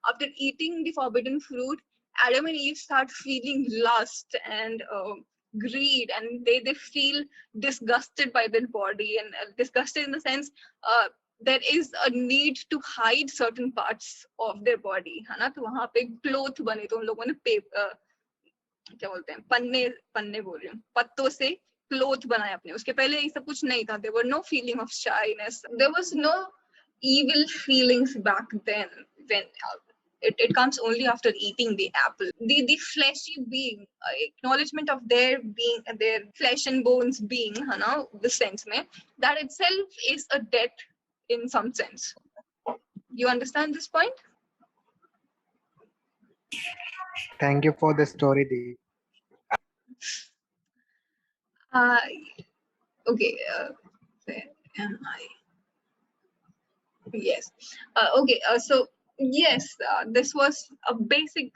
after eating the forbidden fruit, Adam and Eve start feeling lust and greed, and they feel disgusted by their body, and disgusted in the sense there is a need to hide certain parts of their body, है ना? तो वहां पे cloth बने, तो उन लोगों ने क्या बोलते हैं, पन्ने पन्ने बोल रही हूँ, पत्तों से क्लोथ बनाए अपने. उसके पहले ये सब कुछ नहीं था. There were no feeling of shyness. There was no evil feelings back then. When it comes only after eating the apple. The fleshy being, acknowledgement of their being, their flesh and bones being, है ना, the sense में, that itself is a death in some sense. You understand this point? Thank you for the story, Deep. Okay. Where am I? Yes. Okay. So yes, this was a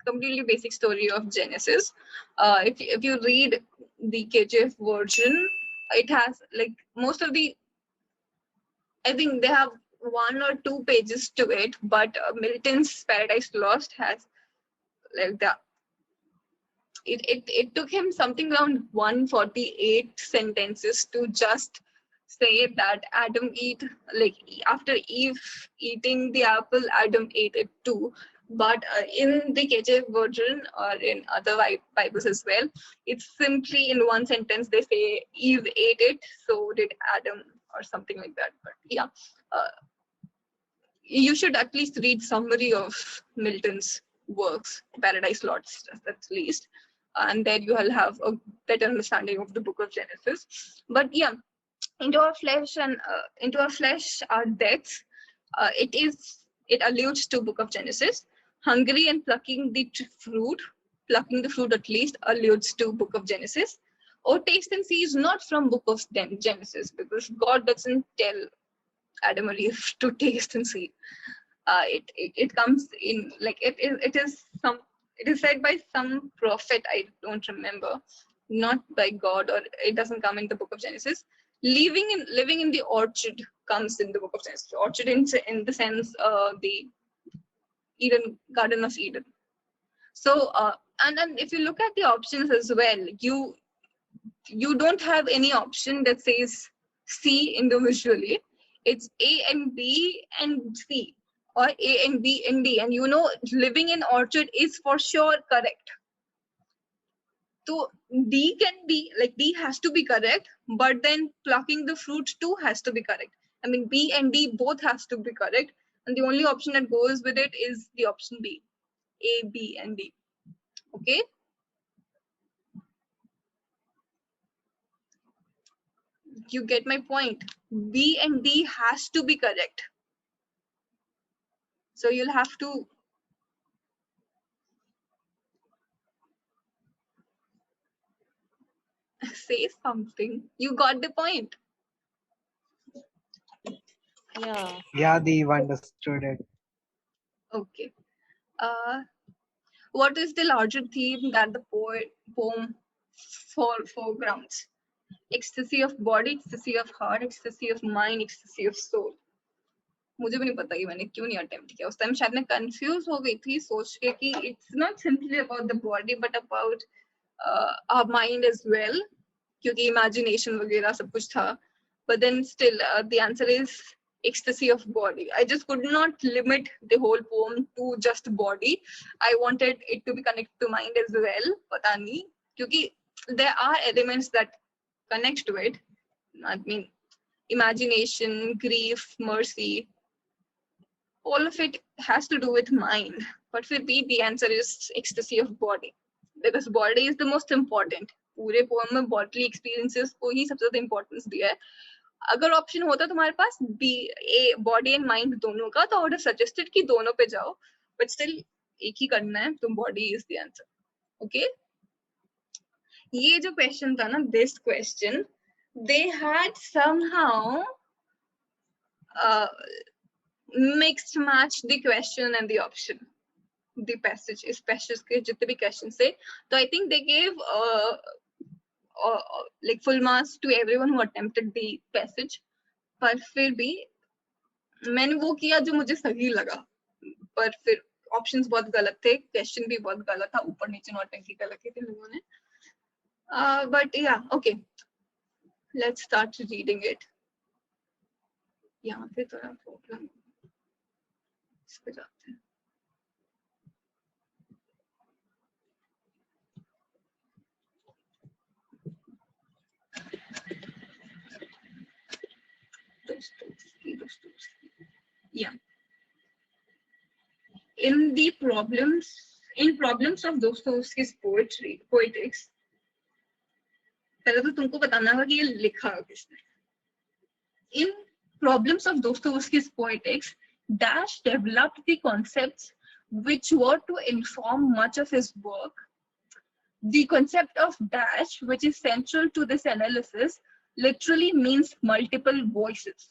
completely basic story of Genesis. If you read the KJF version, it has like most of the, I think they have 1 or 2 pages to it, but Milton's Paradise Lost has like that. It took him something around 148 sentences to just say that Adam after Eve eating the apple, Adam ate it too. But in the KJV version or in other Bibles as well, it's simply in one sentence they say Eve ate it, so did Adam, or something like that. But yeah, you should at least read summary of Milton's works, Paradise Lost at least, and then you will have a better understanding of the book of Genesis. But yeah, into our flesh are deaths. It alludes to book of Genesis. Hungry and plucking the fruit at least alludes to book of Genesis. Oh, taste and see is not from book of Genesis, because God doesn't tell Adam and Eve to taste and see. It comes in like it is said by some prophet, I don't remember, not by God, or it doesn't come in the book of Genesis. Living in the orchard comes in the book of Genesis. Orchard in the sense the Garden of Eden. So and then if you look at the options as well, you don't have any option that says C individually. It's A and B and C, or A and B and D, and living in orchard is for sure correct. So D has to be correct, but then plucking the fruit too has to be correct. I mean, B and D both has to be correct, and the only option that goes with it is the option B. A, B, and D. Okay. You get my point. B and D has to be correct. So you'll have to say something. You got the point. Yeah, Deep understood it. Okay. What is the larger theme that the poem foregrounds? Ecstasy of body, ecstasy of heart, ecstasy of mind, ecstasy of soul. मुझे भी नहीं पता कि मैंने क्यों नहीं attempt किया. उस टाइम शायद मैं कंफ्यूज हो गई थी सोच के कि it's not simply about the body but about our mind as well, क्योंकि imagination वगैरह सब कुछ था. But then still the answer is ecstasy of body. I just could not limit the whole poem to just body. I wanted it to be connected to mind as well. पता नहीं, क्योंकि there are elements that connect to it. I mean, imagination, grief, mercy, all of it has to do with mind. But फिर भी the answer is ecstasy of body, because body is the most important. पूरे poem में bodily experiences को ही सबसे ज्यादा importance दिया है. अगर ऑप्शन होता तुम्हारे पास बॉडी एंड माइंड दोनों का, तो आई वुड हैव सजेस्टेड कि दोनों पे जाओ, बट स्टिल एक ही करना है, तो body is the answer. Okay. ये जो क्वेश्चन था ना, this question, they had somehow mixed match the question and the option, the passage. इस पैसेज के जितने भी क्वेश्चन थे, तो I think they gave like full marks to everyone who attempted the passage. पर फिर भी मैंने वो किया जो मुझे सही लगा, पर फिर ऑप्शंस बहुत गलत थे, क्वेश्चन भी बहुत गलत था, ऊपर नीचे नौटंकी कर रखे थे लोगों ने. But yeah, okay, let's start reading it. यहाँ पे थोड़ा प्रॉब्लम, इस पे जाते हैं. Yeah. In problems of Dostoevsky's poetics, पहले तो तुमको बताना होगा कि ये लिखा किसने. In problems of Dostoevsky's poetics, Dash developed the concepts which were to inform much of his work. The concept of Dash, which is central to this analysis, literally means multiple voices.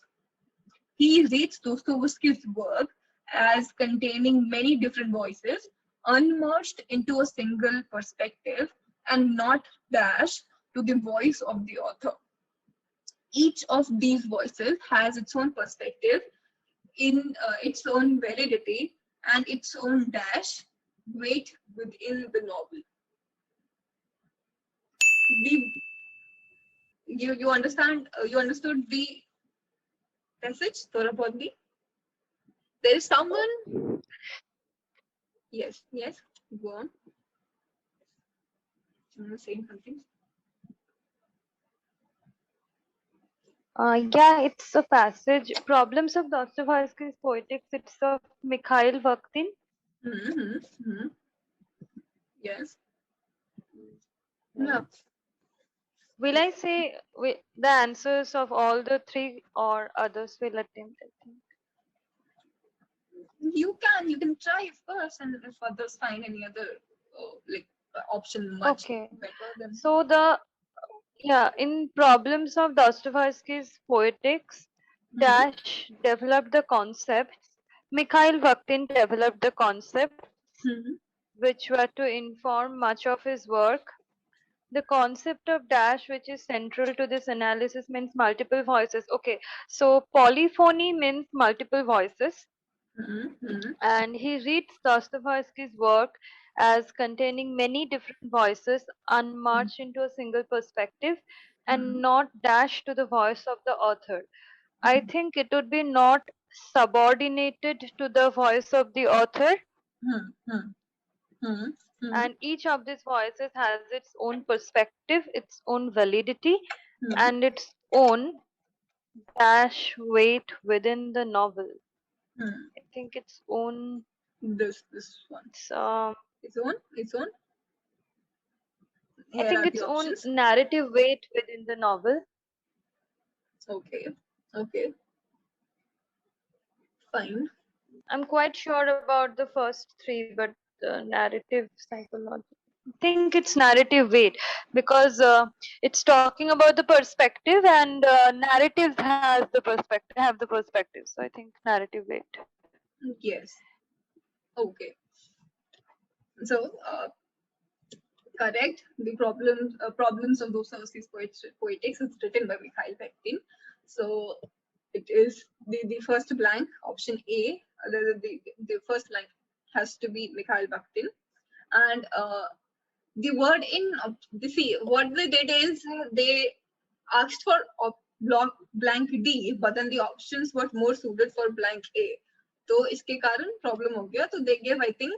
He reads Dostoevsky's work as containing many different voices, unmerged into a single perspective and not dashed to the voice of the author. Each of these voices has its own perspective, in its own validity, and its own dash weight within the novel. You understand? You understood the passage, Thora Bodhi? There is someone. Yes, go on. Someone saying something. Yeah, it's a passage. Problems of Dostoevsky's Poetics. It's of Mikhail Bakhtin. Yes. No. Will I say the answers of all the three, or others will attempt? I think. You can try first, and if others find any other option much better than. So in Problems of Dostoevsky's Poetics, Dash developed the concepts. Mikhail Bakhtin developed the concepts which were to inform much of his work. The concept of Dash, which is central to this analysis, means multiple voices. Okay, so polyphony means multiple voices. And he reads Dostoevsky's work as containing many different voices, unmarched into a single perspective, and not dashed to the voice of the author. I think it would be not subordinated to the voice of the author. And each of these voices has its own perspective, its own validity, and its own dash weight within the novel. I think its own. This one. Its own. I think its own narrative weight within the novel. Okay. Fine. I'm quite sure about the first three, but the narrative psychology. I think it's narrative weight because it's talking about the perspective, and narratives have the perspective. So I think narrative weight. Yes. Okay. So correct. The problems of Dostoevsky's poetics is written by Mikhail Bakhtin. So it is the first blank, option A. The first blank has to be Mikhail Bakhtin, and the word in what they did is they asked for blank D, but then the options were more suited for blank A. So इसके कारण problem हो गया. So they gave, I think,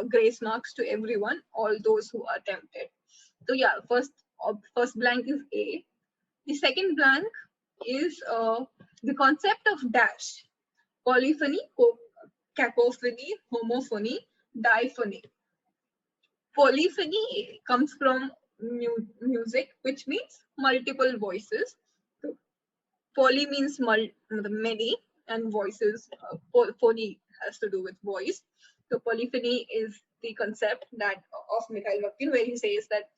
grace marks to everyone, all those who attempted. So yeah, first blank is A. The second blank is the concept of dash, polyphony, cacophony, homophony, diphony. Polyphony comes from music, which means multiple voices. So, poly means many, and voices. Phony has to do with voice. So polyphony is the concept that of Mikhail Bakhtin, where he says that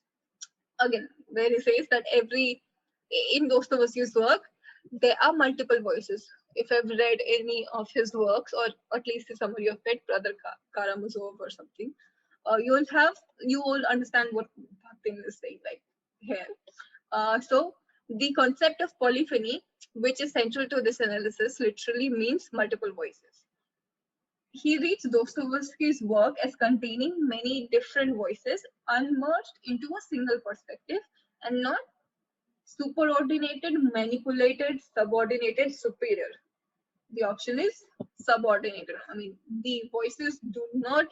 in Dostoevsky's work there are multiple voices. If I've read any of his works, or at least a summary of it, Brother Karamazov or something, you will understand what Bakhtin is saying like here. So the concept of polyphony, which is central to this analysis, literally means multiple voices. he reads Dostoevsky's work as containing many different voices unmerged into a single perspective and not superordinated, manipulated, subordinated, superior. The option is subordinated. I mean, the voices do not,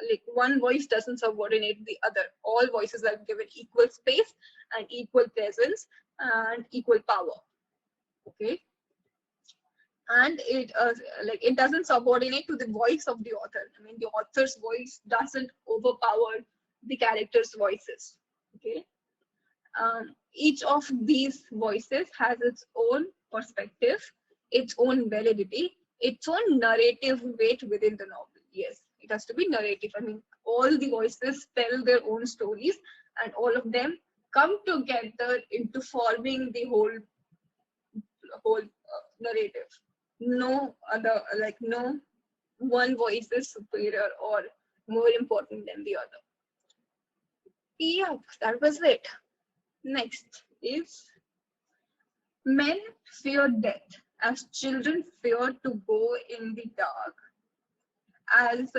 like one voice doesn't subordinate the other. All voices are given equal space and equal presence and equal power. Okay. And it doesn't subordinate to the voice of the author. I mean, the author's voice doesn't overpower the characters' voices. Okay. Each of these voices has its own perspective, its own validity, its own narrative weight within the novel. Yes, it has to be narrative. I mean, all the voices tell their own stories, and all of them come together into forming the whole narrative. No other, like no one voice is superior or more important than the other. Yeah, that was it. Next is men fear death as children fear to go in the dark. As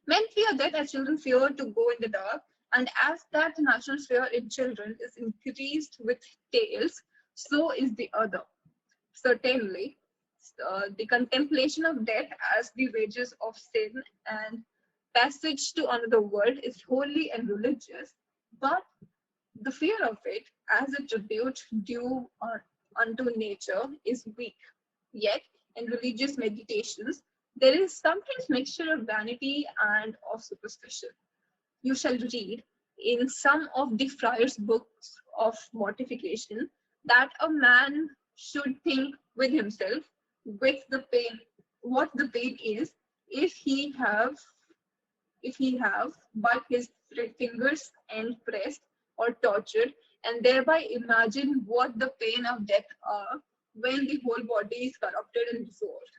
men fear death as children fear to go in the dark, and as that natural fear in children is increased with tales, so is the other. Certainly, the contemplation of death as the wages of sin and passage to another world is holy and religious, but the fear of it as a tribute due unto nature is weak. Yet, in religious meditations, there is sometimes mixture of vanity and of superstition. You shall read in some of the friar's books of mortification that a man should think with himself with the pain, what the pain is, if he have but his fingers end pressed or tortured, and thereby imagine what the pain of death are when the whole body is corrupted and dissolved.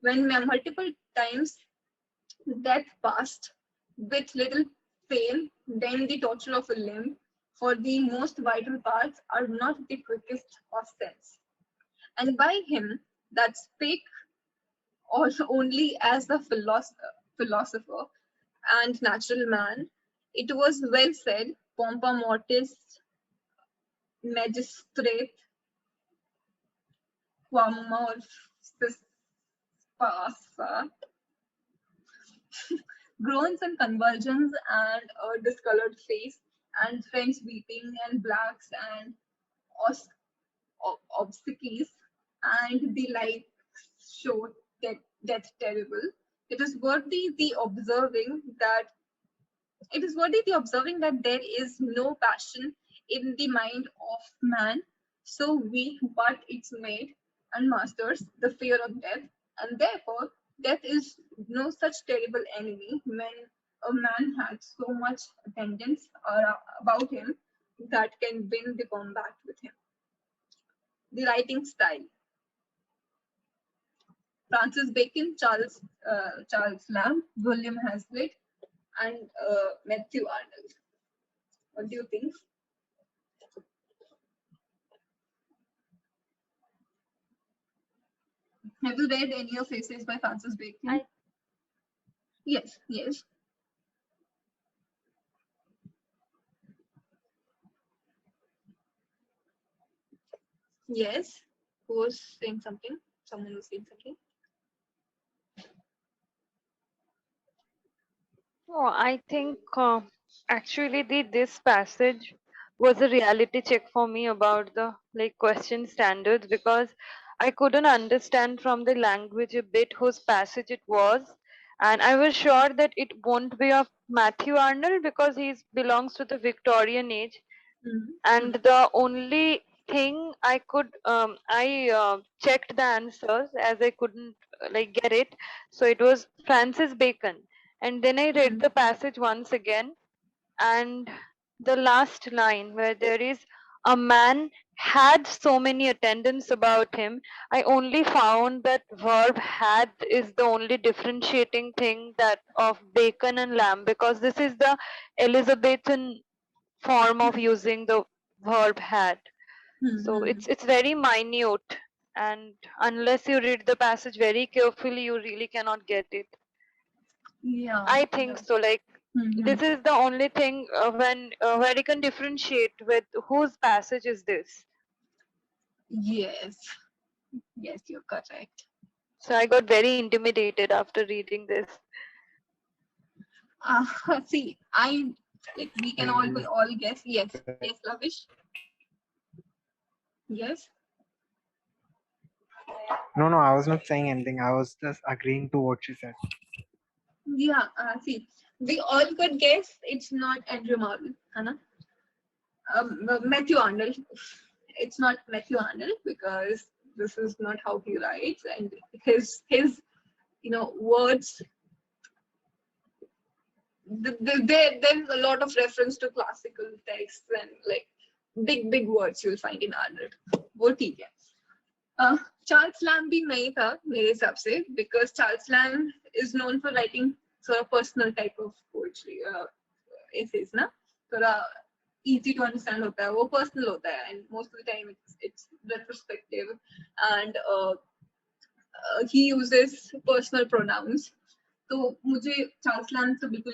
When multiple times death passed with little pain, then the torture of a limb, for the most vital parts are not the quickest of sense. And by him that spake also only as the philosopher and natural man, it was well said, pompa mortis magistrate quamorphis passa, groans and convulsions and a discolored face and friends weeping and blacks and obsequies and the like show death terrible. It is worthy the observing that there is no passion in the mind of man so weak, but its made and masters the fear of death, and therefore death is no such terrible enemy when a man had so much attendance about him that can win the combat with him. The writing style. Francis Bacon, Charles Lamb, William Hazlitt, and Matthew Arnold. What do you think? Have you read any of essays by Francis Bacon? Yes. Yes. Who was saying something? Someone was saying something. Oh, I think actually this passage was a reality check for me about the question standards, because I couldn't understand from the language a bit whose passage it was, and I was sure that it won't be of Matthew Arnold because he belongs to the Victorian age, and the only thing I could checked the answers as I couldn't get it, so it was Francis Bacon. And then I read the passage once again, and the last line where there is a man had so many attendants about him, I only found that verb had is the only differentiating thing that of Bacon and Lamb, because this is the Elizabethan form of using the verb had. So it's very minute. and unless you read the passage very carefully, you really cannot get it. Yeah. I think so. Like this is the only thing when where you can differentiate with whose passage is this. Yes. Yes, you're correct. So I got very intimidated after reading this. See, we can all guess. Yes, yes, Lavish. Yes. No, no, I was not saying anything. I was just agreeing to what she said. Yeah. See, we all could guess it's not Andrew Marvell, Hannah. Matthew Arnold. It's not Matthew Arnold because this is not how he writes, and his words. There's a lot of reference to classical texts and like big words you'll find in Arnold. वो ठीक है. Charles Lamb भी नहीं था मेरे हिसाब से because Charles Lamb is known for writing sort of personal type of poetry, essays ना, थोड़ा easy to understand होता है, वो personal होता है, and most of the time it's retrospective, and he uses personal pronouns. तो मुझे चार्ल्स लैम्ब तो बिल्कुल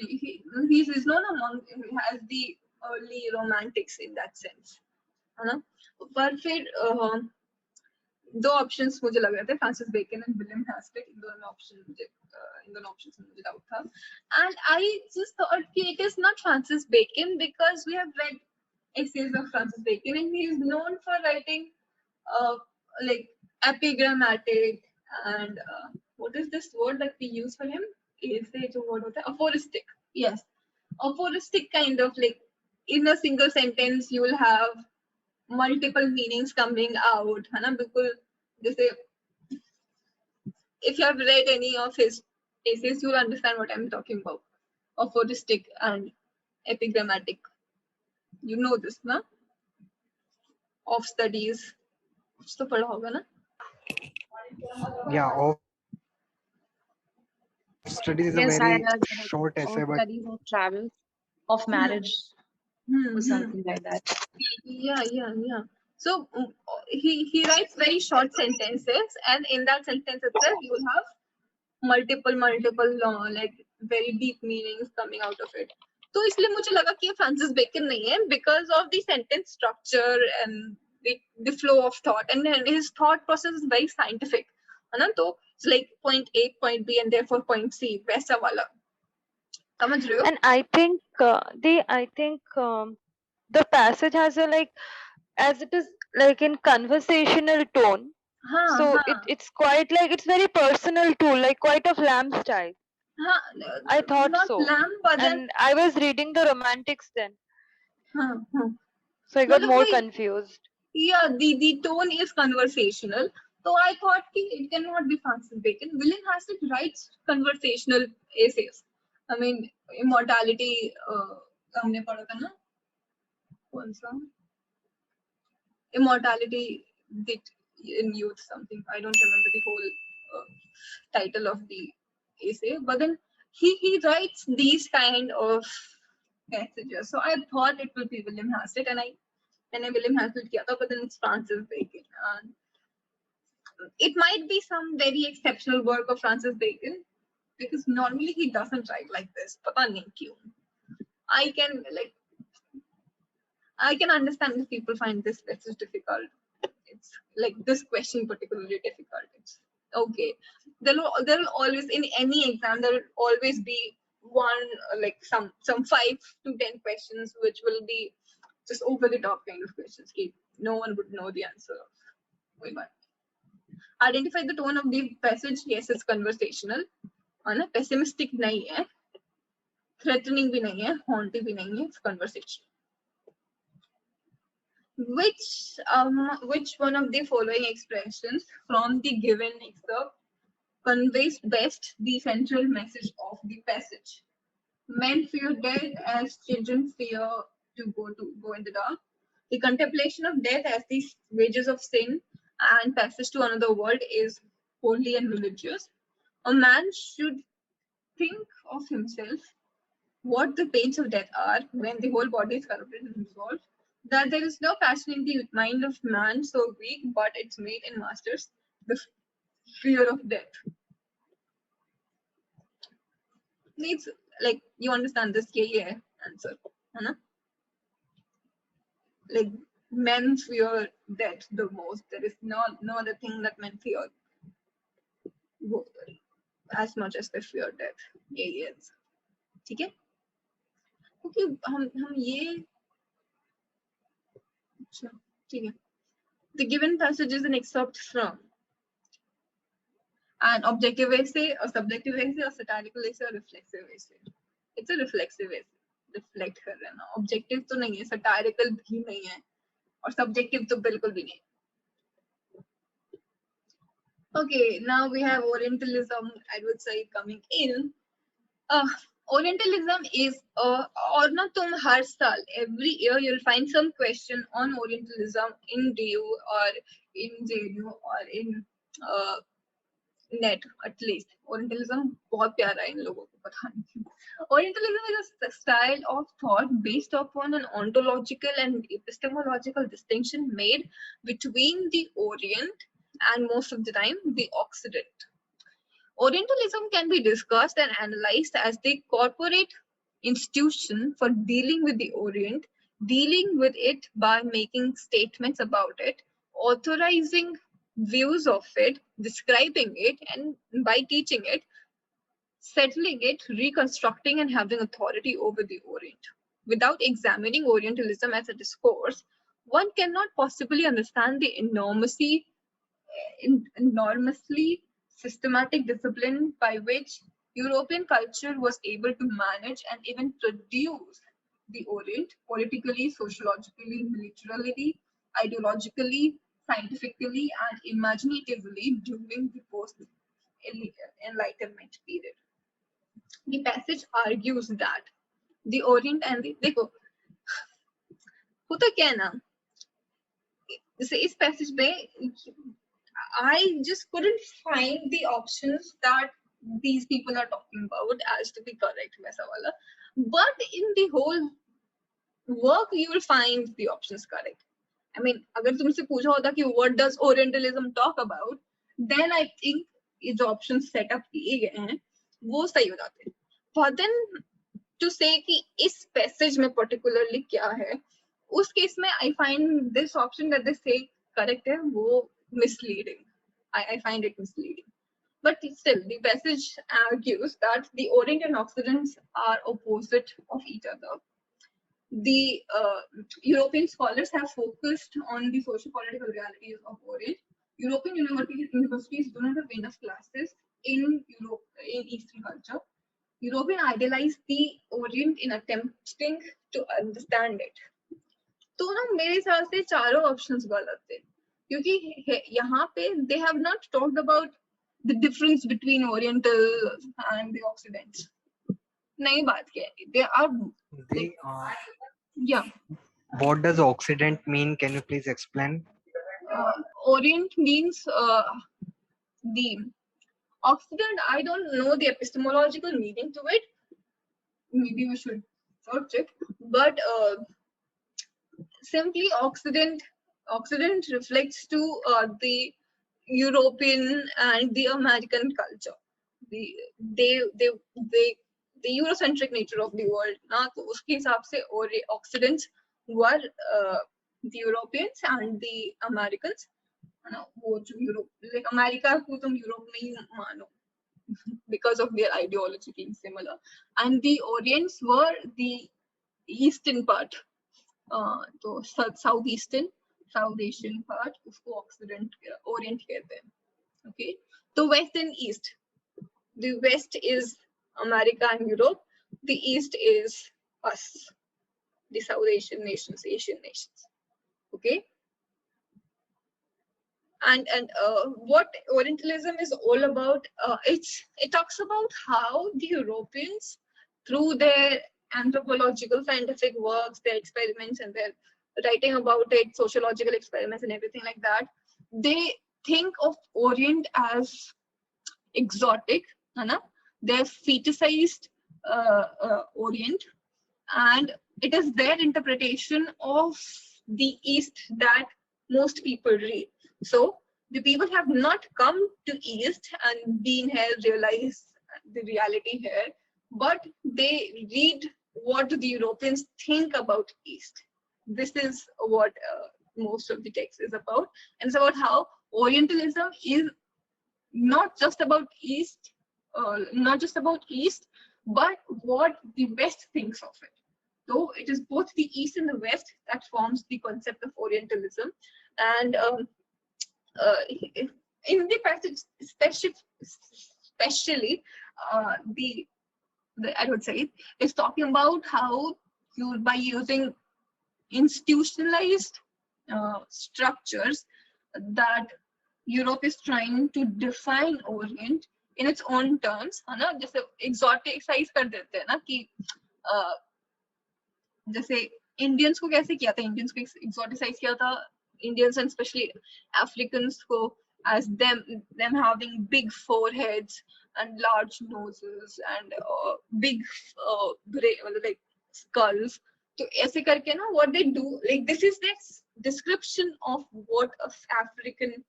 he is known among as the early romantics in that sense, है ना. पर फिर दो ऑप्शंस मुझे लग रहे थे, Francis Bacon and William Hazlitt. इन दोनों ऑप्शंस में मुझे डाउट था, एंड आई जस्ट थॉट कि it is not Francis Bacon because we have read essays of Francis Bacon and he is known for writing like epigrammatic and what is this word that we use for him? Essay जो word होता है aphoristic. Yes, aphoristic kind of like in a single sentence you will have multiple meanings coming out, है ना. बिल्कुल जैसे if you have read any of his essays you will understand what I'm talking about. Aphoristic and epigrammatic. You know this, na? Of studies. कुछ तो पढ़ा होगा ना? Yeah, of studies is Yes, a very I read short essay, of but studies of travel, of marriage, or something like that. Yeah. So he writes very short sentences, and in that sentence itself you will have multiple like very deep meanings coming out of it. तो इसलिए मुझे लगा कि ये Francis bacon नहीं है because of the sentence structure and the flow of thought, and his thought process is very scientific, है ना. तो it's like point A, point B, and therefore point C, वैसा वाला. समझ रहे हो? And I think the passage has a like, as it is like in conversational tone. So it's quite like it's very personal too, like quite of Lamb style. I thought not so. Lamb, but then And I was reading the romantics then. So I got मतलब more वही, confused. yeah, the tone is conversational. So I thought कि it cannot be Francis Bacon. William Hazlitt writes conversational essays. I mean, immortality हमने पढ़ा था ना? कौन सा? Immortality in youth something. I don't remember the whole title of the essay, but then he writes these kind of passages. So I thought it will be William Hazlitt, and I William Hazlitt kiya tha, but then it's Francis Bacon. And it might be some very exceptional work of Francis Bacon because normally he doesn't write like this. Pata nahi kyun. I can understand if people find this passage difficult. It's like this question particularly difficult. It's okay. There will always, in any exam, there will always be one like some 5 to 10 questions which will be just over the top kind of questions. No one would know the answer of. Wait, but identify the tone of the passage. Yes, it's conversational. Pessimistic nahi hai. Threatening bhi nahi hai. Haunting bhi nahi hai. It's conversation. Which one of the following expressions from the given excerpt conveys best the central message of the passage? Men fear death as children fear to go in the dark. The contemplation of death as the wages of sin and passage to another world is holy and religious. A man should think of himself what the pains of death are when the whole body is corrupted and dissolved. That there is no passion in the mind of man so weak, but it's made in masters. the fear of death. Needs, like, you understand this answer, है ना? Like, men fear death the most. There is no other thing that men fear as much as they fear death. यही है answer. ठीक है? Okay, हम ये, अच्छा, ठीक है. The given passage is an excerpt from an objective essay, a subjective essay, a satirical essay, a reflexive essay. It's a reflexive essay. Reflect कर रहा है ना. Objective तो नहीं है, satirical भी नहीं है, और subjective तो बिल्कुल भी नहीं. Okay, now we have Orientalism, I would say, coming in. Orientalism is और ना तुम हर साल every year you'll find some question on Orientalism in DU or in JNU or in net at least. Orientalism बहुत प्यारा है इन लोगों को, पता नहीं. Orientalism is a style of thought based upon an ontological and epistemological distinction made between the Orient and most of the time the Occident. Orientalism can be discussed and analyzed as the corporate institution for dealing with the Orient, dealing with it by making statements about it, authorizing views of it, describing it, and by teaching it, settling it, reconstructing, and having authority over the Orient. Without examining Orientalism as a discourse, one cannot possibly understand the enormously systematic discipline by which European culture was able to manage and even produce the Orient politically, sociologically, militarily, ideologically, scientifically, and imaginatively during the post-Enlightenment period. The passage argues that the Orient and the देखो होता क्या है ना, जैसे इस passage में I just couldn't find the options that these people are talking about as to be correct, वैसा वाला. But in the whole work, you will find the options correct. I mean, अगर तुमसे पूछा होता कि what does Orientalism talk about, then I think ये जो options set up किए गए हैं, वो सही हो जाते. But then to say कि इस passage में particularly क्या है, उस case में I find this option that they say correct है, वो misleading. I find it misleading. But still, the passage argues that the Orient and Occident are opposite of each other. The European scholars have focused on the socio-political realities of Orient. European universities do not have enough classes in Europe, in Eastern culture. European idealize the Orient in attempting to understand it. तो ना मेरे हिसाब से चारों options गलत थे, क्योंकि यहाँ पे they have not talked about the difference between Oriental and the Occident. नहीं बात किया है. They are yeah. What does Occident mean? Can you please explain? Orient means the Occident. I don't know the epistemological meaning to it. Maybe we should search it. But simply Occident reflects to the European and the American culture. The Eurocentric nature of the world. ना तो उसके हिसाब से Occidents were the Europeans and the Americans. ना वो जो Europe, like America को तुम Europe में ही मानो because of their ideology being similar, and the Orients were the eastern part. तो South Asian part उसको Orient कहते हैं. Okay, तो West and East. The West is America and Europe. The East is us, the South Asian nations, Okay. And what Orientalism is all about, it talks about how the Europeans, through their anthropological scientific works, their experiments, and their writing about it, sociological experiments and everything like that, they think of Orient as exotic, they're fetishized Orient, and it is their interpretation of the East that most people read. So The people have not come to East and been here, realize the reality here, but they read what the Europeans think about East. This is what most of the text is about, and it's about how Orientalism is not just about East, but what the West thinks of it. So it is both the East and the West that forms the concept of Orientalism, and in the passage, especially the I would say is talking about how you, by using institutionalized structures, that Europe is trying to define Orient in its own terms, है ना? जैसे exoticize कर देते हैं ना कि जैसे Indians को कैसे किया था, इंडियंस को exoticize किया था, Indians and especially Africans को as them having big foreheads and large noses and big like skulls. So ऐसे करके ना, what they do, like this is their description of what an African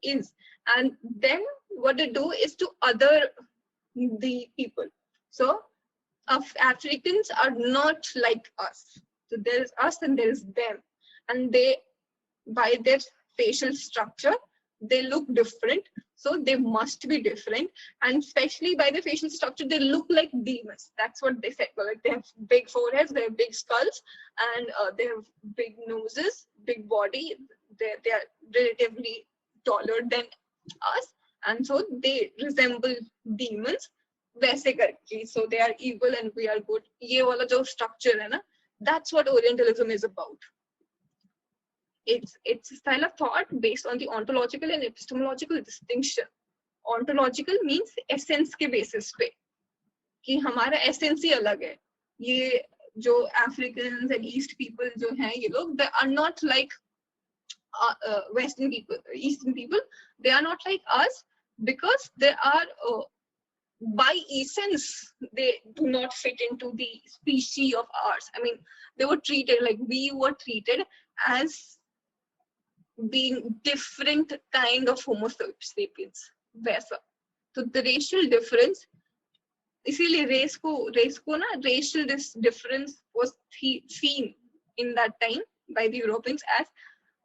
is, and then what they do is to other the people. So Africans are not like us. So there is us and there is them, and they, by their facial structure, they look different, so they must be different, and especially by the facial structure, they look like demons. That's what they said. Like they have big foreheads, they have big skulls, and they have big noses, big body. They are relatively taller than us, and so they resemble demons. वैसे करके, so they are evil and we are good. ये वाला जो structure है ना, that's what Orientalism is about. It's a style of thought based on the ontological and epistemological distinction. Ontological means essence के basis पे, कि हमारा essence ही अलग है. ये जो Africans and East people जो हैं, ये लोग, they are not like Western people, Eastern people. They are not like us because they are by essence they do not fit into the species of ours. I mean, they were treated like we were treated as being different kind of Homo sapiens. वैसा. So the racial difference, इसीलिए race को ना, racial difference was seen in that time by the Europeans as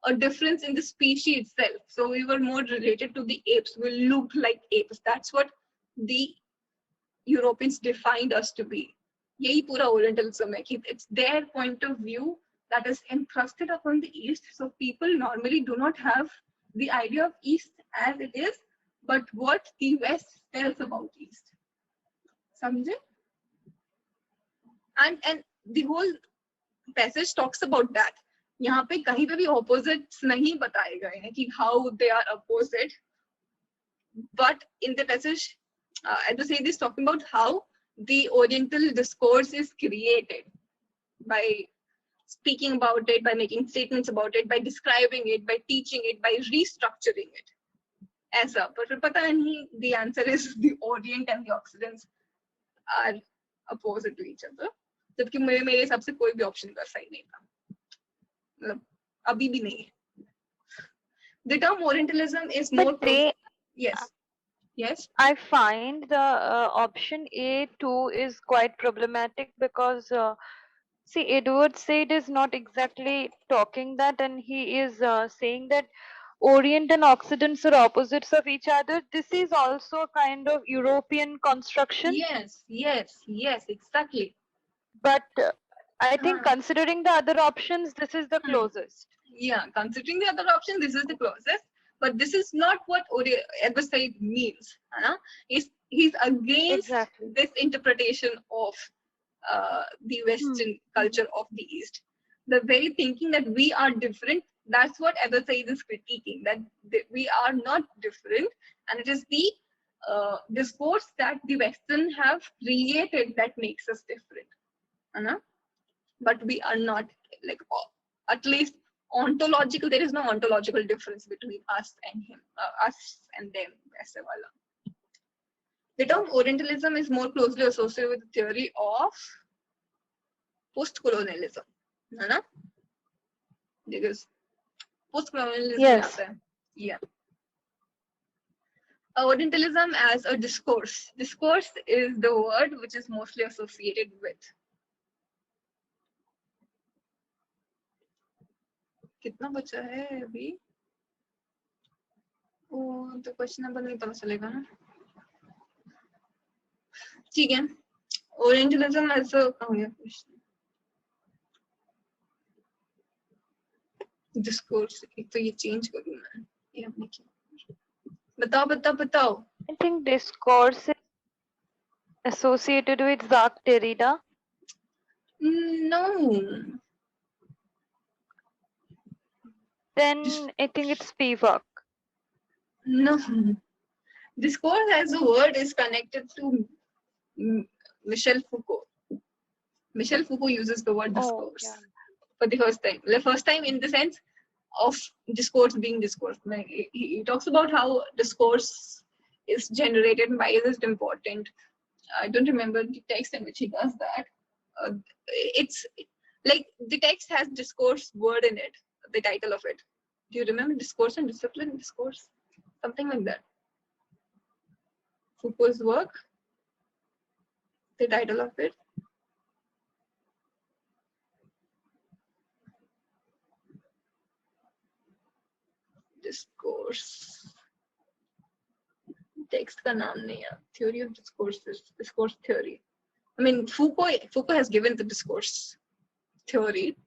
a difference in the species itself. So we were more related to the apes. We looked like apes. That's what the Europeans defined us to be. यही पूरा Orientalism है कि it's their point of view that is entrusted upon the East. So people normally do not have the idea of East as it is, but what the West tells about East. समझे? And the whole passage talks about that. यहाँ पे कहीं पे भी opposites नहीं बताए गए हैं कि how they are opposite, but in the passage, at the same is talking about how the Oriental discourse is created by speaking about it, by making statements about it, by describing it, by teaching it, by restructuring it. ऐसा, but फिर पता नहीं, the answer is the Orient and the Occident are opposite to each other. जबकि मेरे हिसाब से कोई भी option का सही नहीं था, मतलब अभी भी नहीं है. The term Orientalism is more. But they, yes. I find the option A too is quite problematic because see, Edward Said is not exactly talking that, and he is saying that Orient and Occident are opposites of each other. This is also a kind of European construction. Yes, exactly. But I think considering the other options, this is the closest. Yeah, considering the other option, this is the closest. But this is not what Edward Said means. He's against this interpretation of the Western culture of the East. The very thinking that we are different, that's what Edward Said is critiquing, that we are not different, and it is the discourse that the Western have created that makes us different. But we are not, like, at least ontological, there is no ontological difference between us and him, us and them. The term Orientalism is more closely associated with the theory of post-colonialism, because post-colonialism Yes. Yeah. Orientalism as a discourse. Discourse is the word which is mostly associated with. कितना बचा है अभी? ओ तो question number नहीं पता चलेगा ना. ठीक है. Orientalism as a discourse. एक तो ये चेंज करूँ मैं. ये अपने क्या? बताओ. I think discourse is associated with Jacques Derrida. No. Then I think it's Spivak. No. Discourse as a word is connected to Michel Foucault. Michel Foucault uses the word discourse for the first time. The first time in the sense of discourse being discourse. He talks about how discourse is generated and why is it important. I don't remember the text in which he does that. It's like the text has discourse word in it, the title of it. Do you remember discourse and discipline? Discourse? Something like that. Foucault's work, the title of it. Discourse. Text का नाम नहीं है. Theory of discourse. Discourse theory. I mean, Foucault has given the discourse theory.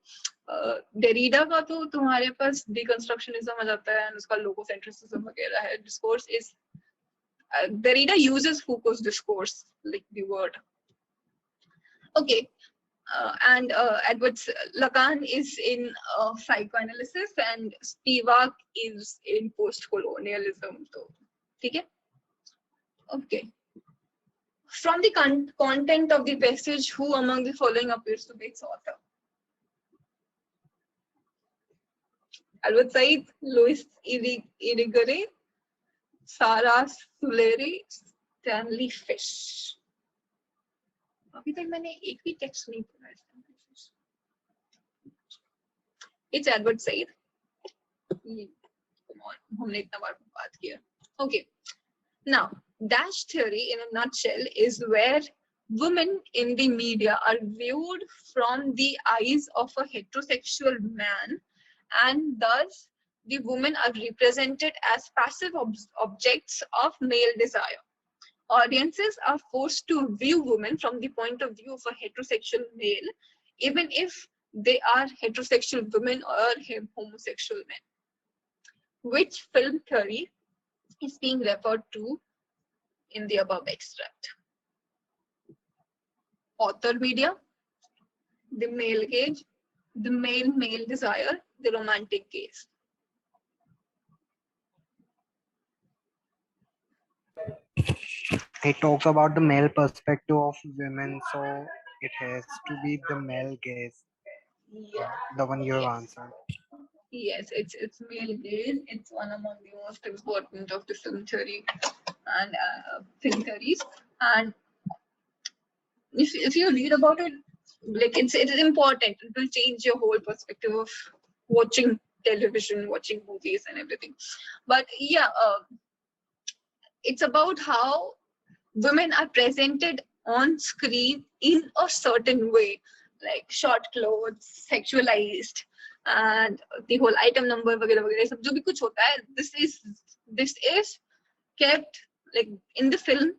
Derrida का तो तुम्हारे पास deconstructionism आ जाता है and उसका logocentrism वगैरह है. Discourse is Derrida uses Foucault's discourse, like the word. Okay. And Edward Lacan is in psychoanalysis and Spivak is in post-colonialism. So, okay? Okay. From the content of the passage, who among the following appears to be its author? Albert Said, Louis Irigaray, Sarah Sulleri, Stanley Fish. अभी तक मैंने एक भी text नहीं पढ़ा है. It's Edward Said. हमने इतना बार बात किया. Okay. Now, dash theory in a nutshell is where women in the media are viewed from the eyes of a heterosexual man, and thus the women are represented as passive objects of male desire. Audiences are forced to view women from the point of view of a heterosexual male, even if they are heterosexual women or homosexual men. Which film theory is being referred to in the above extract? Author media, the male gaze, the male desire, the romantic gaze. It talks about the male perspective of women, so it has to be the male gaze. Yeah. The one you have answered. Yes, it's male gaze. It's one among the most important of the film theory and film theories. And if you read about it, like it is important. It will change your whole perspective of watching television, watching movies, and everything. But yeah, it's about how women are presented on screen in a certain way, like short clothes, sexualized, and the whole item number वगैरह वगैरह सब जो भी कुछ होता है, this is kept like in the film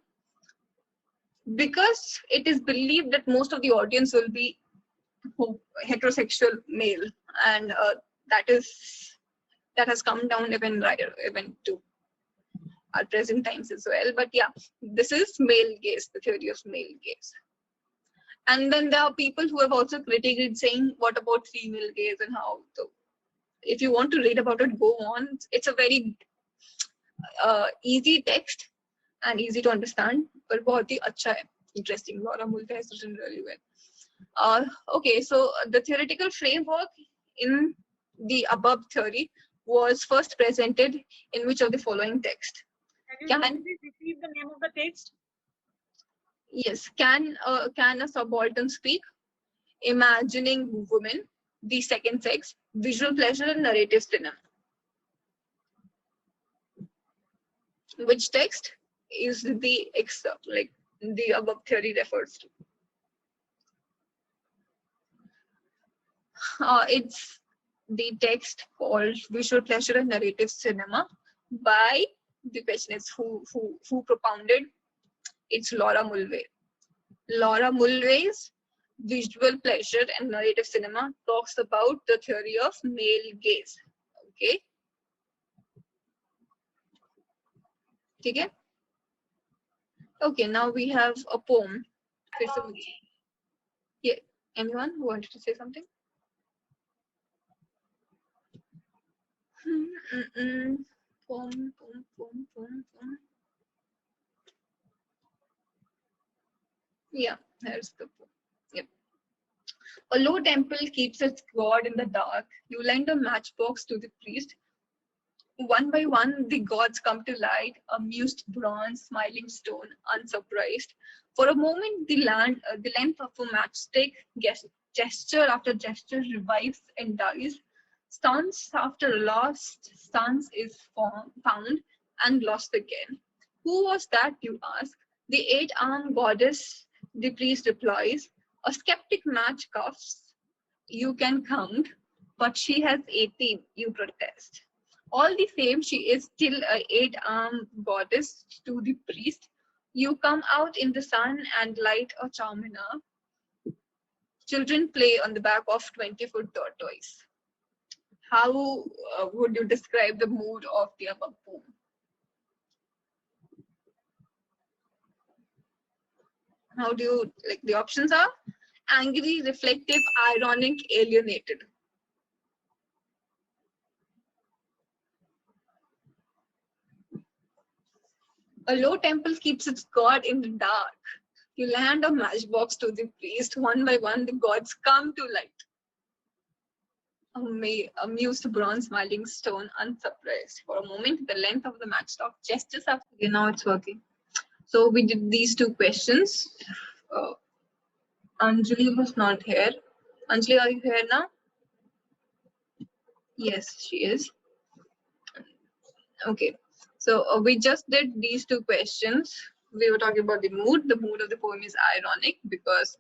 because it is believed that most of the audience will be heterosexual male, and that has come down even to our present times as well. But yeah, this is male gaze, the theory of male gaze. And then there are people who have also critiqued saying, what about female gaze and how? So if you want to read about it, go on. It's a very easy text and easy to understand, but बहुत ही अच्छा है, interesting. Laura Multa has written really well. Okay, so the theoretical framework in the above theory was first presented in which of the following text? Can you please repeat the name of the text? Yes, can a subaltern speak? Imagining women, the second sex, visual pleasure, and narrative cinema. Which text is the excerpt, like the above theory refers to? It's the text called Visual Pleasure and Narrative Cinema by, the question is who propounded? It's Laura Mulvey. Laura Mulvey's Visual Pleasure and Narrative Cinema talks about the theory of male gaze. Okay. Okay. Okay, now we have a poem. Yeah. Anyone who wanted to say something? Poem. Yeah, there's the poem. Yep. A low temple keeps its god in the dark. You lend a matchbox to the priest. One by one, the gods come to light, amused bronze, smiling stone, unsurprised. For a moment, the length of a matchstick, gesture after gesture, revives and dies. Stance after lost, stance is found and lost again. Who was that, you ask? The eight-armed goddess, the priest replies. A skeptic match cuffs, you can count, but she has 18, you protest. All the same, she is still an eight-armed goddess to the priest. You come out in the sun and light a charminar. Children play on the back of 20-foot tortoise. How would you describe the mood of the above poem? How do you, like, the options are angry, reflective, ironic, alienated. A low temple keeps its god in the dark. You land a matchbox to the priest. One by one, the gods come to light. Amused bronze, smiling stone, unsurprised. For a moment, the length of the matchstock gestures up. Okay, now it's working. So we did these two questions. Anjali was not here. Anjali, are you here now? Yes, she is. Okay. So we just did these two questions. We were talking about the mood. The mood of the poem is ironic because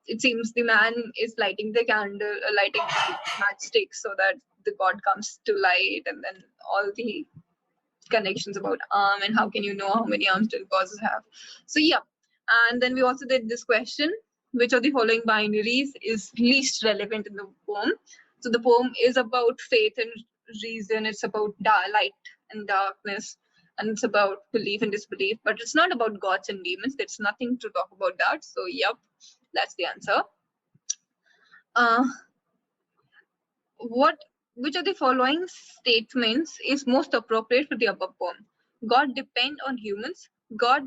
it seems the man is lighting the candle, lighting the matchstick so that the god comes to light, and then all the connections about arm and how can you know how many arms do gods have. So yeah, and then we also did this question: which of the following binaries is least relevant in the poem? So the poem is about faith and reason. It's about light and darkness, and it's about belief and disbelief, but it's not about gods and demons. There's nothing to talk about that. So yep, that's the answer. Which of the following statements is most appropriate for the above poem? God depend on humans. God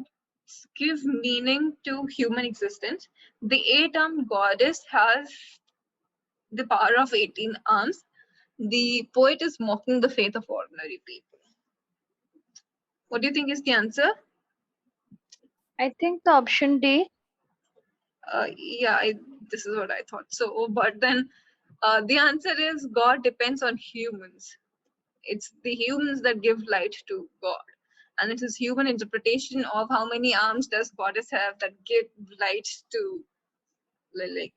gives meaning to human existence. The eight-armed goddess has the power of 18 arms. The poet is mocking the faith of ordinary people. What do you think is the answer? I think the option D. Yeah, this is what I thought. So, but then the answer is God depends on humans. It's the humans that give light to God. And it is human interpretation of how many arms does goddess have that give light to, like,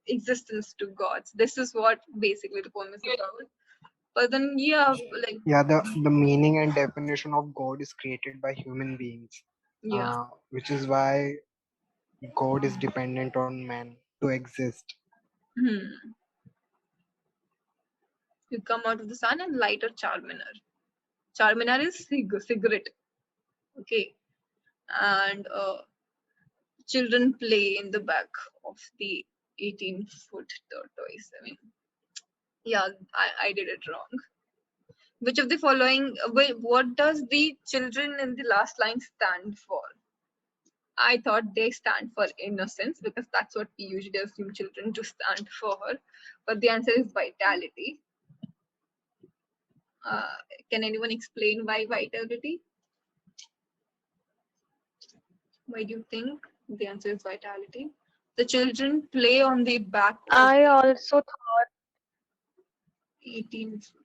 existence to gods. This is what basically the poem is about. But then yeah, like, Yeah, the meaning and definition of God is created by human beings, yeah. which is why God is dependent on man to exist. You come out of the sun and light a charminar. Charminar is cigarette. Okay. And children play in the back of the 18-foot tortoise. I mean, yeah, I did it wrong. Which of the following, what does the children in the last line stand for? I thought they stand for innocence because that's what we usually assume children to stand for. But the answer is vitality. Can anyone explain why vitality? Why do you think the answer is vitality? The children play on the back of I also thought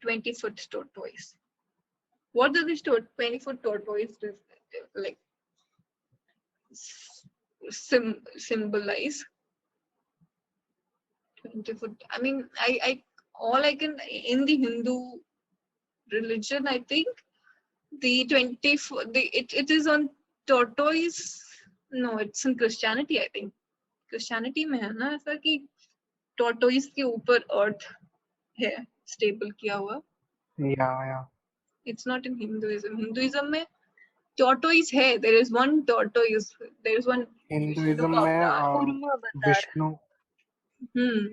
20-foot tortoise. What does this 20-foot tortoise like symbolize? 20-foot. I mean, all I can in the Hindu religion, I think the 20-foot, it is on tortoise. No, it's in Christianity, I think. Christianity में है ना ऐसा कि tortoise के ऊपर earth है stable किया हुआ. Yeah. It's not in Hinduism. Hinduism में tortoise है. There is one tortoise. There is one Hinduism Vishnu में avatar. Kurma avatar. Vishnu.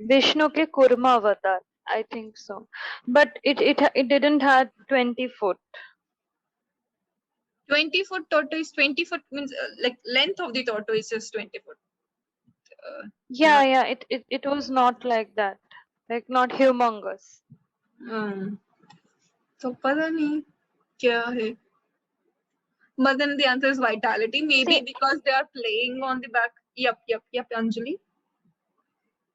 Vishnu ke Kurma avatar. I think so. But it didn't have 20 foot. 20-foot tortoise. 20 foot means like length of the tortoise is 20 foot. Yeah, Not- yeah. It was not like that. Like not humongous. तो पता नहीं क्या है. But then the answer is vitality. Maybe See, because they are playing on the back. Yep, Anjali.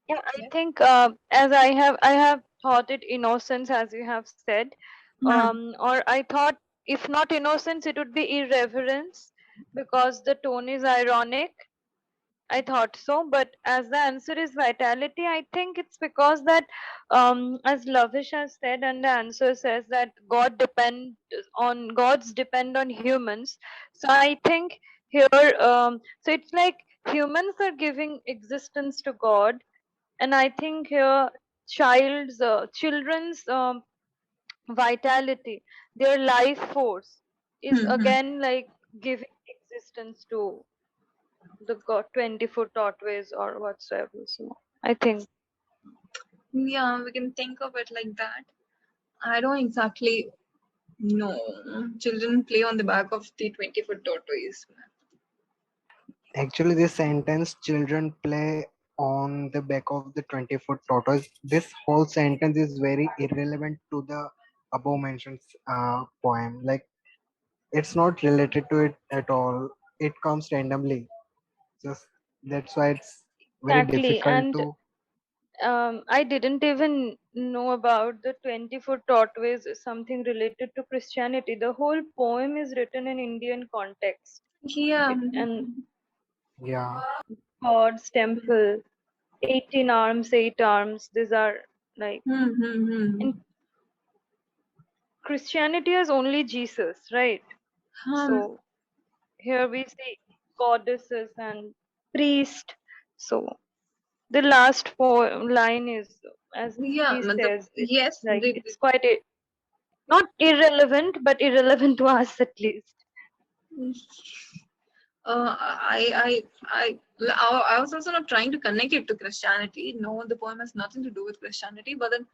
yeah, I Yeah. think as I have thought it innocence, as you have said. Or I thought if not innocence, it would be irreverence because the tone is ironic. I thought so, but as the answer is vitality, I think it's because that, as Lavish has said, and the answer says that gods depend on humans. So I think here, so it's like humans are giving existence to God, and I think here children's vitality, their life force, is again like giving existence to the 20-foot tortoise or whatsoever. So I think Yeah, we can think of it like that. I don't exactly know. Children play on the back of the 20-foot tortoise. Actually, this sentence, children play on the back of the 20-foot tortoise, this whole sentence is very irrelevant to the above mentioned poem. Like, it's not related to it at all. It comes randomly. Just that's why it's very exactly. difficult And to. I didn't even know about the 20-foot tortoise is something related to Christianity. The whole poem is written in Indian context. Yeah. And Yeah. God's temple, 18 arms, 8 arms. These are like in Christianity has only Jesus, right? So here we see goddesses and priest. So the last line is, as Yeah, he matlab, says, yes, it's quite not irrelevant, but irrelevant to us at least. I was also not trying to connect it to Christianity. No, the poem has nothing to do with Christianity. But then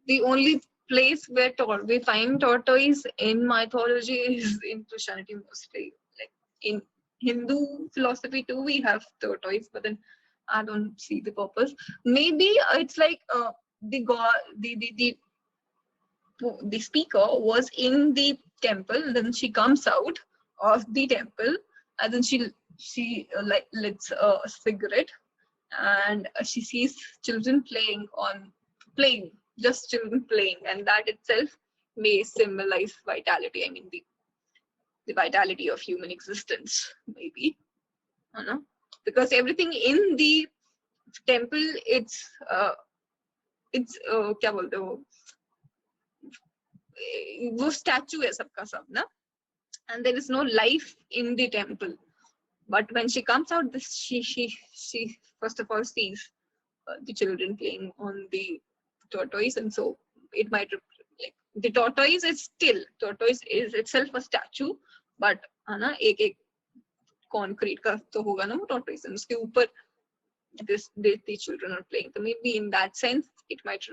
the only place where we find tortoise in mythology is in Christianity mostly. Like in Hindu philosophy too, we have tortoise, but then I don't see the purpose. Maybe it's like the god, the speaker was in the temple. Then she comes out of the temple, and then she like lights a cigarette, and she sees children playing, just children playing, and that itself may symbolize vitality. I mean the vitality of human existence, maybe. I don't know, because everything in the temple, it's क्या बोलते हो, वो statue है सबका सब ना, and there is no life in the temple. But when she comes out, she first of all sees the children playing on the tortoise, and so it might like the tortoise is itself a statue, but है ना एक concrete का तो होगा ना वो tortoise, and उसके ऊपर the children are playing. So maybe in that sense it might,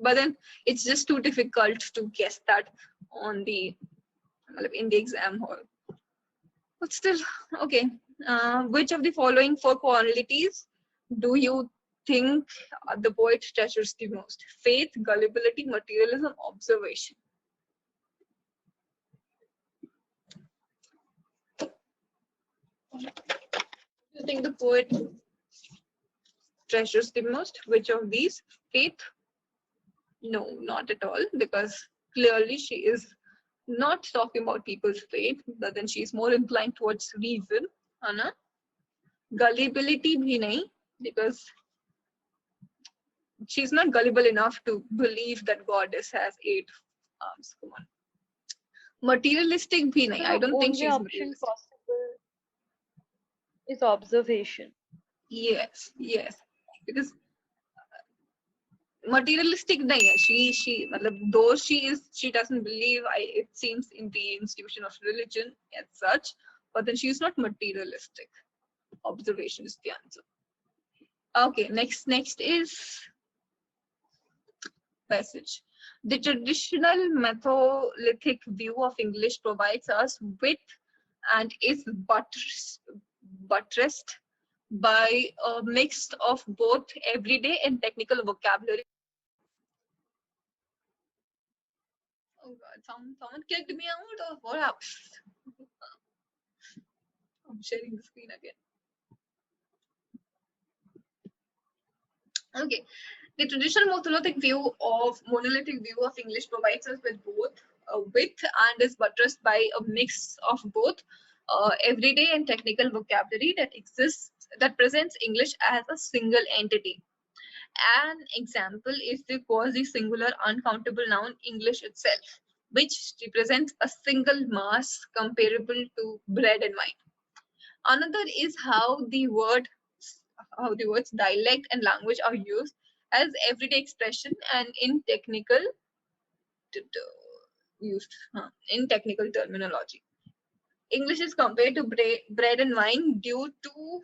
but then it's just too difficult to guess that on the in the exam hall. But still, okay. Which of the following 4 qualities do you think the poet treasures the most? Faith, gullibility, materialism, observation. Do you think the poet treasures the most? Which of these? Faith? No, not at all, because clearly she is not talking about people's faith, but then she's more inclined towards reason, है ना? Gullibility भी नहीं, because she's not gullible enough to believe that goddess has 8 arms. Come on. Materialistic bhi nahi. I don't think only she's option materialistic. possible is observation. Yes, yes. Because materialistic nahi hai. She though she doesn't believe, it seems, in the institution of religion as such, but then she's not materialistic. Observation is the answer. Okay, next is passage. The traditional metholithic view of English provides us with and is buttressed by a mix of both everyday and technical vocabulary. Oh God, someone kicked me out, or what happened? I'm sharing the screen again. Okay. The traditional monolithic view of English provides us with both width and is buttressed by a mix of both everyday and technical vocabulary that presents English as a single entity. An example is the quasi-singular uncountable noun English itself, which represents a single mass comparable to bread and wine. Another is how the words dialect and language are used as everyday expression and in technical terminology. English is compared to bread and wine due to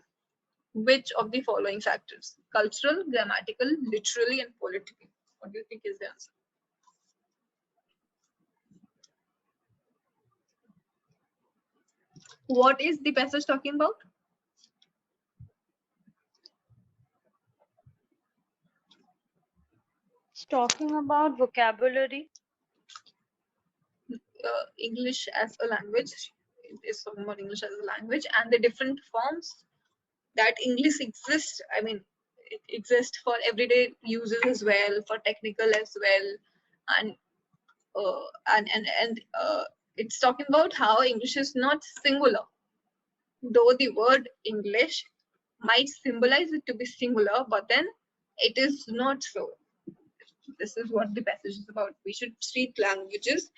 which of the following factors? Cultural, grammatical, literary, and political. What do you think is the answer? What is the passage talking about? It's talking about vocabulary. English as a language. It is talking about English as a language and the different forms that English exists. I mean, it exists for everyday uses as well, for technical as well, and it's talking about how English is not singular. Though the word English might symbolize it to be singular, but then it is not so. This is what the passage is about. We should treat languages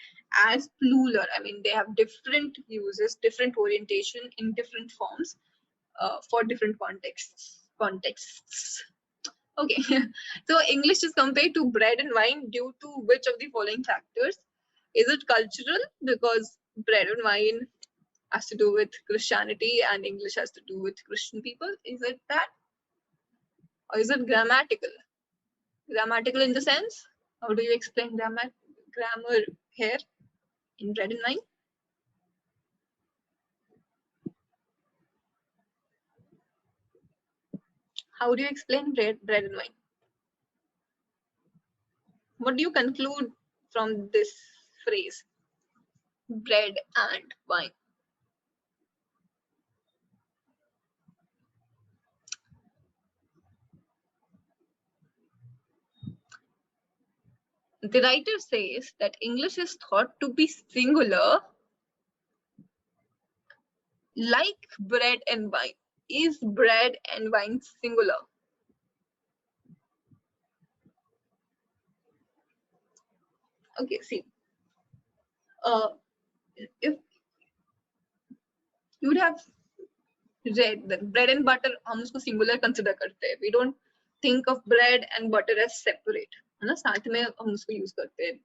as plural. I mean, they have different uses, different orientation in different forms for different contexts. Okay, so English is compared to bread and wine due to which of the following factors? Is it cultural? Because bread and wine has to do with Christianity and English has to do with Christian people. Is it that? Or is it grammatical? Grammatical in the sense? How do you explain grammar here in bread and wine? How do you explain bread and wine? What do you conclude from this phrase? Bread and wine. The writer says that English is thought to be singular like bread and wine. Is bread and wine singular? Okay, see. If you would have read that bread and butter, हम उसको singular consider करते हैं. We don't think of bread and butter as separate. है ना? साथ में हम उसको use करते हैं.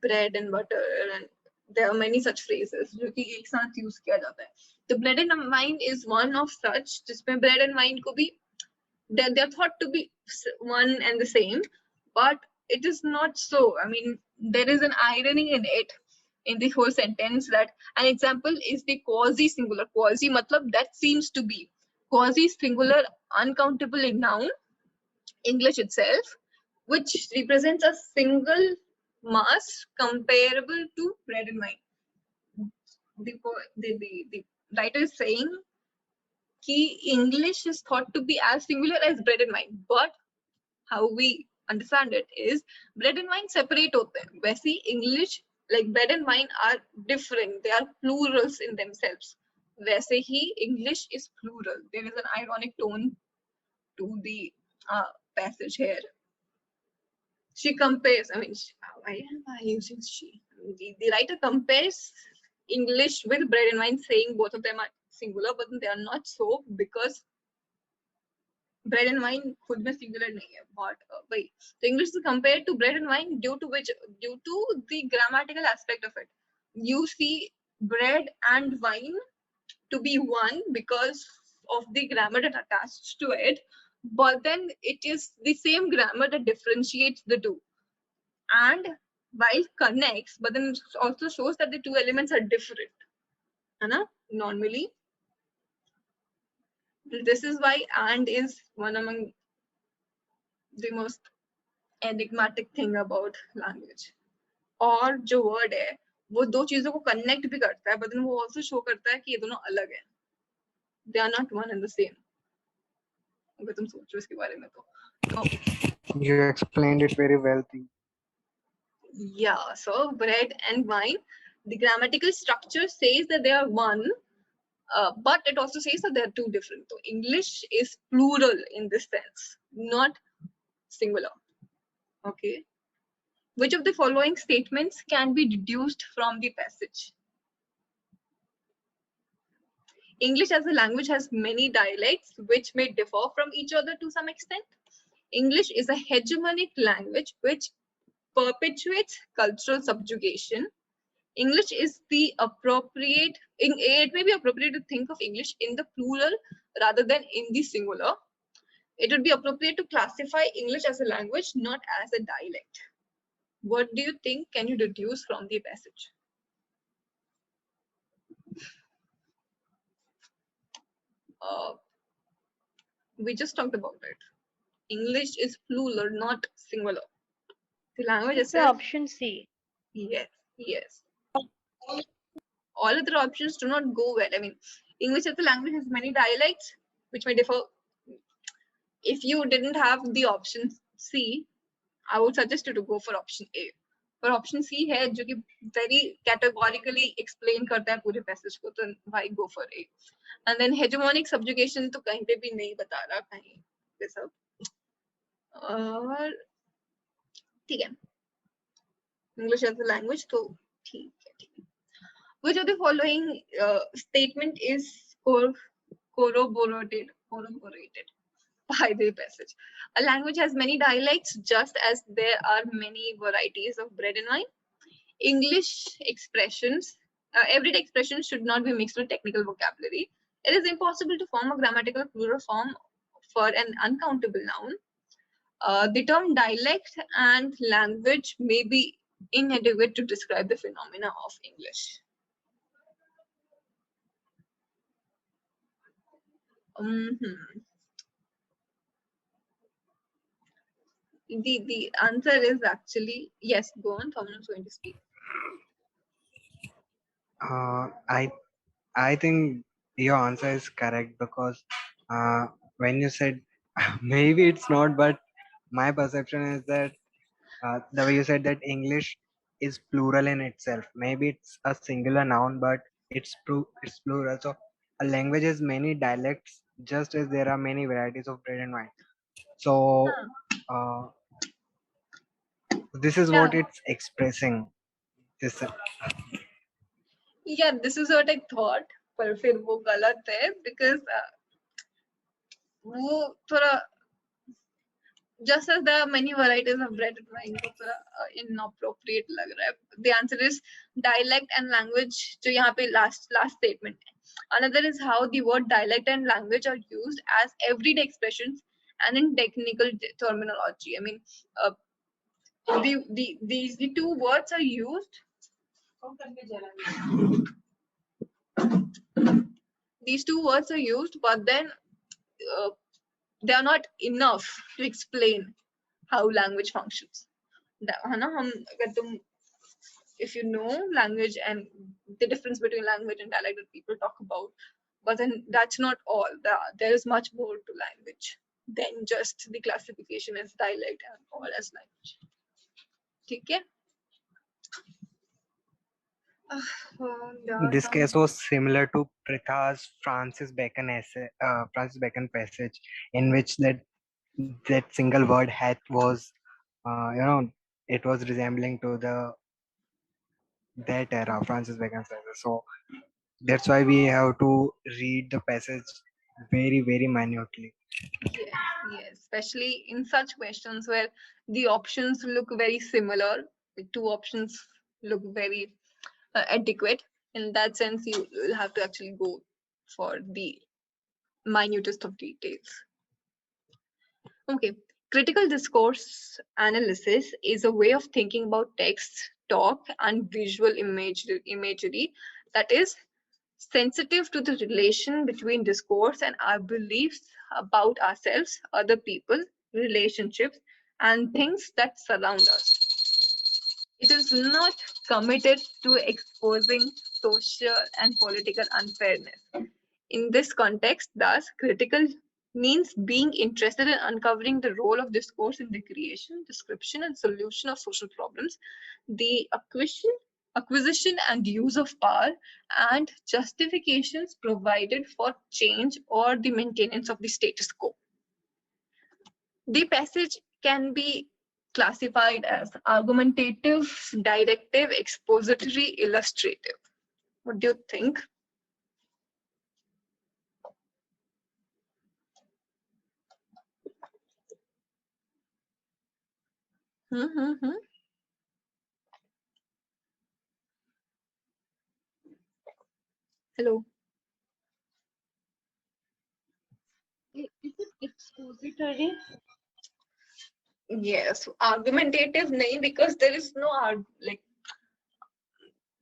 Bread and butter, and there are many such phrases जो कि एक साथ use किया जाता है. The bread and wine is one of such जिसमें bread and wine को भी they're thought to be one and the same, but it is not so. I mean, there is an irony in it, in the whole sentence, that an example is the quasi-singular. Quasi matlab that seems to be. Quasi-singular uncountable noun, English itself, which represents a single mass comparable to bread and wine. The writer is saying कि English is thought to be as singular as bread and wine, but how we understand it is bread and wine separate होते हैं. वैसे English, like bread and wine are different. They are plurals in themselves. वैसे ही English is plural. There is an ironic tone to the passage here. She compares, I mean, why am I using she? The writer compares English with bread and wine, saying both of them are singular, but they are not so because bread and wine खुद में singular नहीं है. But wait, so English is compared to bread and wine due to the grammatical aspect of it. You see bread and wine to be one because of the grammar that attached to it, but then it is the same grammar that differentiates the two, and while connects, but then it also shows that the two elements are different. Normally, this is why and is one among the most enigmatic thing about language. और जो word है वो दो चीजों को connect भी करता है, but then वो also show करता है कि ये दोनों अलग हैं. They are not one and the same. अगर तुम सोचो इसके बारे में तो You explained it very well. yeah, so bread and wine, the grammatical structure says that they are one, but it also says that they are two different. So English is plural in this sense, not singular. Okay. Which of the following statements can be deduced from the passage? English as a language has many dialects which may differ from each other to some extent. English is a hegemonic language which perpetuates cultural subjugation. English is the appropriate, it may be appropriate to think of English in the plural rather than in the singular. It would be appropriate to classify English as a language, not as a dialect. What do you think can you deduce from the passage? We just talked about it. English is plural, not singular. The language It's itself. option C. Yes, yes. All other options do not go well. I mean, English as a language has many dialects which may differ. If you didn't have the option C, I would suggest you to go for option A. For option C है जो कि very categorically explain करता है पूरे passage को, तो why go for A? And then hegemonic subjugation तो कहीं पे भी नहीं बता रहा कहीं पे सब. और ठीक है. English as a language तो ठीक है. Which of the following statement is corroborated by the passage? A language has many dialects just as there are many varieties of bread and wine. English expressions, everyday expressions should not be mixed with technical vocabulary. It is impossible to form a grammatical plural form for an uncountable noun. The term dialect and language may be inadequate to describe the phenomena of English. The answer is actually yes. Go on, someone's going to speak. I think your answer is correct because when you said maybe it's not, but my perception is that the way you said that English is plural in itself. Maybe it's a singular noun, but it's plural. So a language has many dialects, just as there are many varieties of bread and wine. So this is what it's expressing. This. Yeah, this is what I thought, पर फिर वो गलत है because वो थोड़ा just as there are many varieties of bread and wine को थोड़ा inappropriate लग रहा है. The answer is dialect and language जो यहाँ पे last statement है. Another is how the word dialect and language are used as everyday expressions and in technical terminology. I mean, the two words are used. These two words are used, but then they are not enough to explain how language functions. If you know language and the difference between language and dialect that people talk about, but then that's not all. There is much more to language. than just the classification as dialect or as language. Okay. This case was similar to Pritha's Francis Bacon passage, in which that single word hath was, it was resembling to that era, Francis Bacon's passage. So that's why we have to read the passage very, very minutely. Yes, especially in such questions where the options look very similar. The two options look very adequate. In that sense, you will have to actually go for the minutest of details. Okay, critical discourse analysis is a way of thinking about text, talk, and visual imagery that is sensitive to the relation between discourse and our beliefs about ourselves, other people, relationships, and things that surround us. It is not committed to exposing social and political unfairness. In this context, thus, critical means being interested in uncovering the role of discourse in the creation, description, and solution of social problems, the acquisition and use of power, and justifications provided for change or the maintenance of the status quo. The passage can be classified as argumentative, directive, expository, illustrative. What do you think? Hello. Is it expository? Yes, argumentative nahi, because there is no like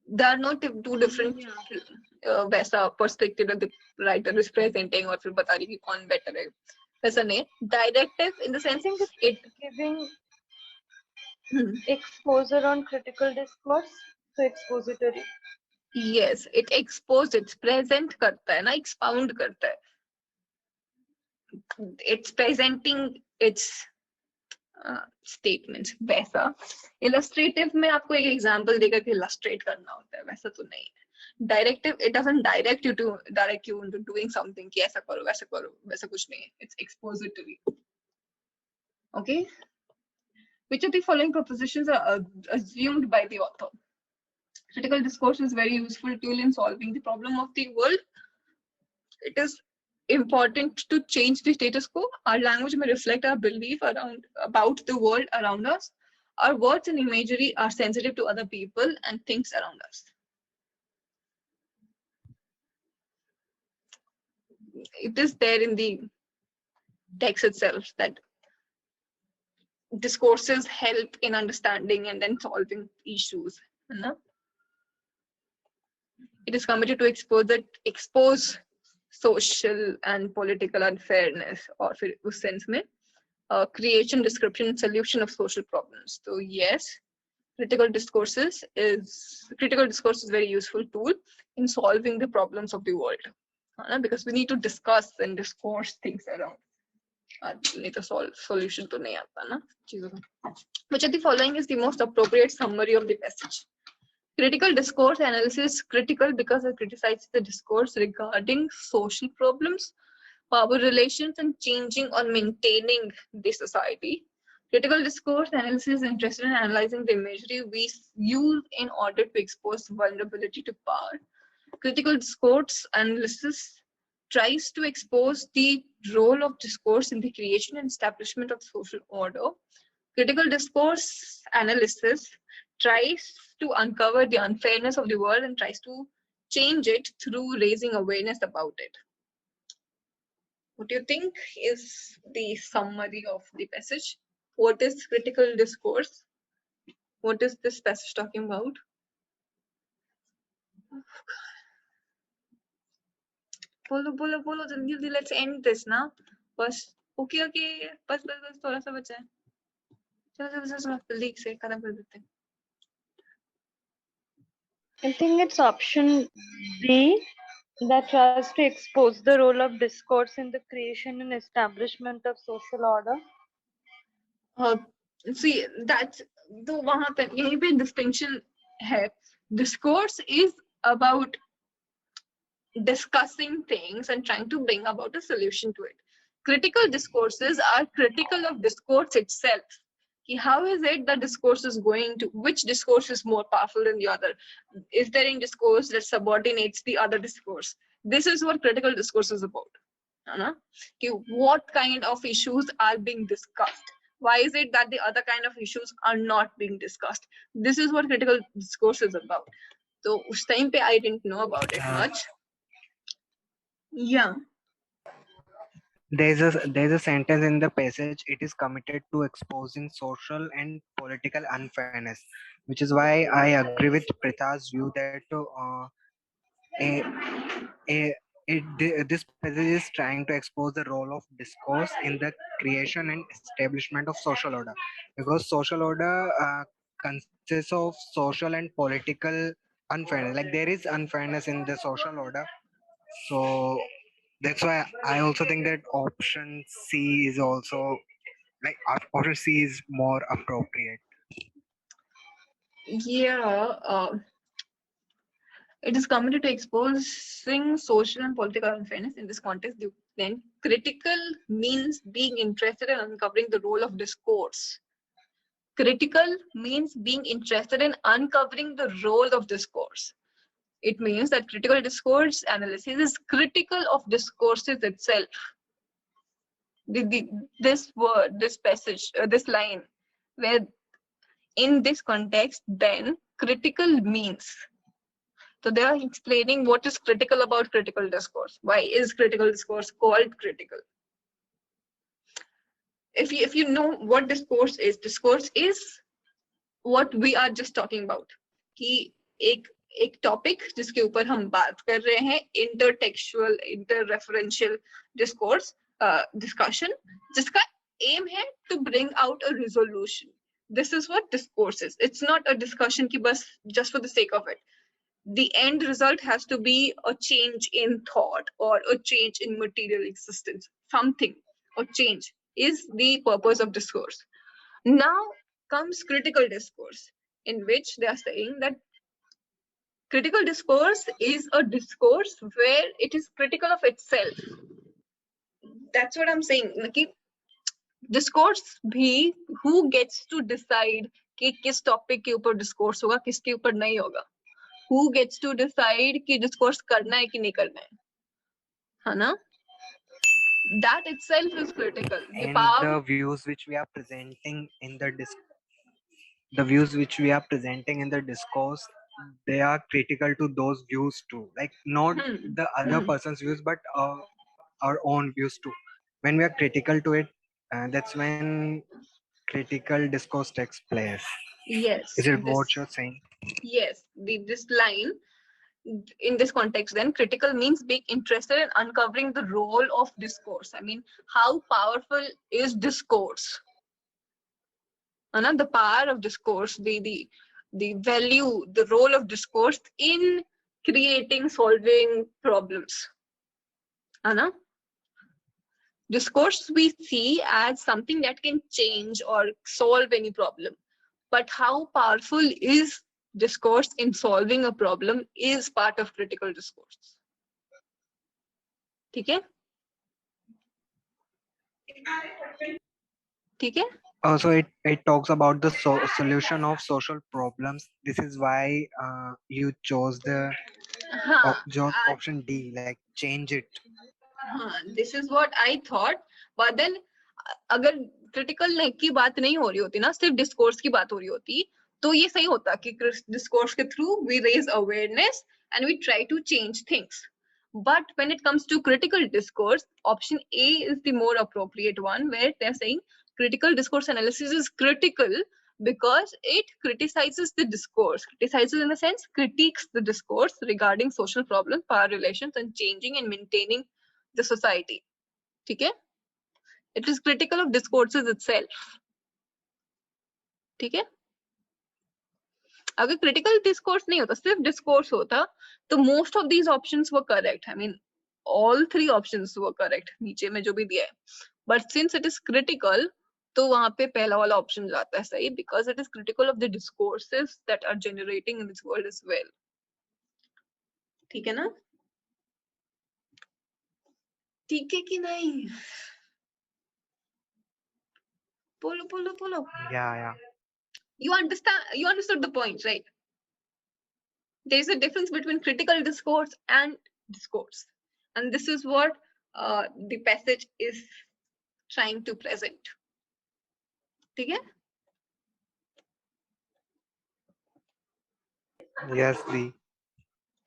there are not two different वैसा perspective that the writer is presenting और फिर बता रही कि कौन better है वैसा नहीं. Directive in the sense that it Giving exposure on critical discourse, so expository. yes, it exposes, it's present करता है ना, expound करता है. It's presenting its statements. वैसा illustrative में आपको एक example देगा कि illustrate करना होता है, वैसा तो नहीं है. Directive, it doesn't direct you into doing something कि ऐसा करो वैसा कुछ नहीं है. It's expository. Okay, which of the following propositions are assumed by the author? Critical discourse is a very useful tool in solving the problem of the world. It is important to change the status quo. Our language may reflect our belief about the world around us. Our words and imagery are sensitive to other people and things around us. It is there in the text itself that discourses help in understanding and then solving issues. It is committed to expose social and political unfairness, or फिर उस sense में creation, description, and solution of social problems. So yes, critical discourse is a very useful tool in solving the problems of the world, because we need to discuss and discourse things around. नहीं तो solution तो नहीं आता ना चीजों का. Which of the following is the most appropriate summary of the passage? Critical discourse analysis is critical because it criticizes the discourse regarding social problems, power relations, and changing or maintaining the society. Critical discourse analysis is interested in analyzing the imagery we use in order to expose vulnerability to power. Critical discourse analysis tries to expose the role of discourse in the creation and establishment of social order. Critical discourse analysis tries to uncover the unfairness of the world and tries to change it through raising awareness about it. What do you think is the summary of the passage? What is critical discourse? What is this passage talking about? बोलो जल्दी let's end this ना. बस okay बस थोड़ा सा बचा है. चलो जल्दी से खत्म कर देते हैं. I think it's option B. That tries to expose the role of discourse in the creation and establishment of social order. uh, see that's the वहां पे यहीं पे distinction है. Discourse is about discussing things and trying to bring about a solution to it. Critical discourses are critical of discourse itself. How is it that discourse is going to, which discourse is more powerful than the other? Is there any discourse that subordinates the other discourse? This is what critical discourse is about. What kind of issues are being discussed? Why is it that the other kind of issues are not being discussed? This is what critical discourse is about. So, उस time पे I didn't know about it much. Yeah. There's a sentence in the passage. It is committed to exposing social and political unfairness, which is why I agree with Pritha's view that a, this passage is trying to expose the role of discourse in the creation and establishment of social order, because social order consists of social and political unfairness. Like there is unfairness in the social order, so that's why I also think that option C is also like option C is more appropriate. Yeah. It is committed to exposing social and political unfairness. In this context, then critical means being interested in uncovering the role of discourse. Critical means being interested in uncovering the role of discourse. It means that critical discourse analysis is critical of discourses itself. This word, this passage, this line, where in this context, then critical means. So they are explaining what is critical about critical discourse. Why is critical discourse called critical? If you know what discourse is what we are just talking about. कि एक topic जिसके ऊपर हम बात कर रहे हैं, intertextual interreferential discourse discussion, जिसका एम है to bring out a resolution. This is what discourse is. It's not a discussion ki bas just for the sake of it. The end result has to be a change in thought or a change in material existence. Something, a change is the purpose of discourse. Now comes critical discourse, in which they are saying that critical discourse is a discourse where it is critical of itself. That's what I'm saying. Discourse भी, who gets to decide कि किस topic के ऊपर discourse होगा, किसके ऊपर नहीं होगा? Who gets to decide कि डिस्कोर्स करना है कि नहीं करना है? है ना? That itself is critical. And the views which we are presenting in the discourse, they are critical to those views too. Like not the other person's views, but our own views too. When we are critical to it, that's when critical discourse takes place. Yes. Is it what you're saying? Yes. This line, in this context, then critical means being interested in uncovering the role of discourse. I mean, how powerful is discourse? The power of discourse, the value, the role of discourse in creating, solving problems. Discourse we see as something that can change or solve any problem. But how powerful is discourse in solving a problem is part of critical discourse. ठीक है? ठीक है? Also, it talks about the solution of social problems. This is why you chose the option D, like change it. This is what I thought, but then अगर critical की बात नहीं हो रही होती ना, सिर्फ discourse की बात हो रही होती, तो ये सही होता कि discourse के through we raise awareness and we try to change things. But when it comes to critical discourse, option A is the more appropriate one, where they're saying critical discourse analysis is critical because it criticizes the discourse. Criticizes in the sense, critiques the discourse regarding social problems, power relations, and changing and maintaining the society. Okay? It is critical of discourses itself. Okay? अगर critical discourse नहीं होता, सिर्फ discourse होता, तो most of these options were correct. I mean, all three options were correct. नीचे में जो भी दिया है. But since it is critical, तो वहाँ पे पहला वाला option जाता है सही, because it is critical of the discourses that are generating in this world as well. ठीक है ना? ठीक है कि नहीं? बोलो. Yeah. You understood the point, right? There is a difference between critical discourse and discourse, and this is what the passage is trying to present. ठीक है? Yes, Dee.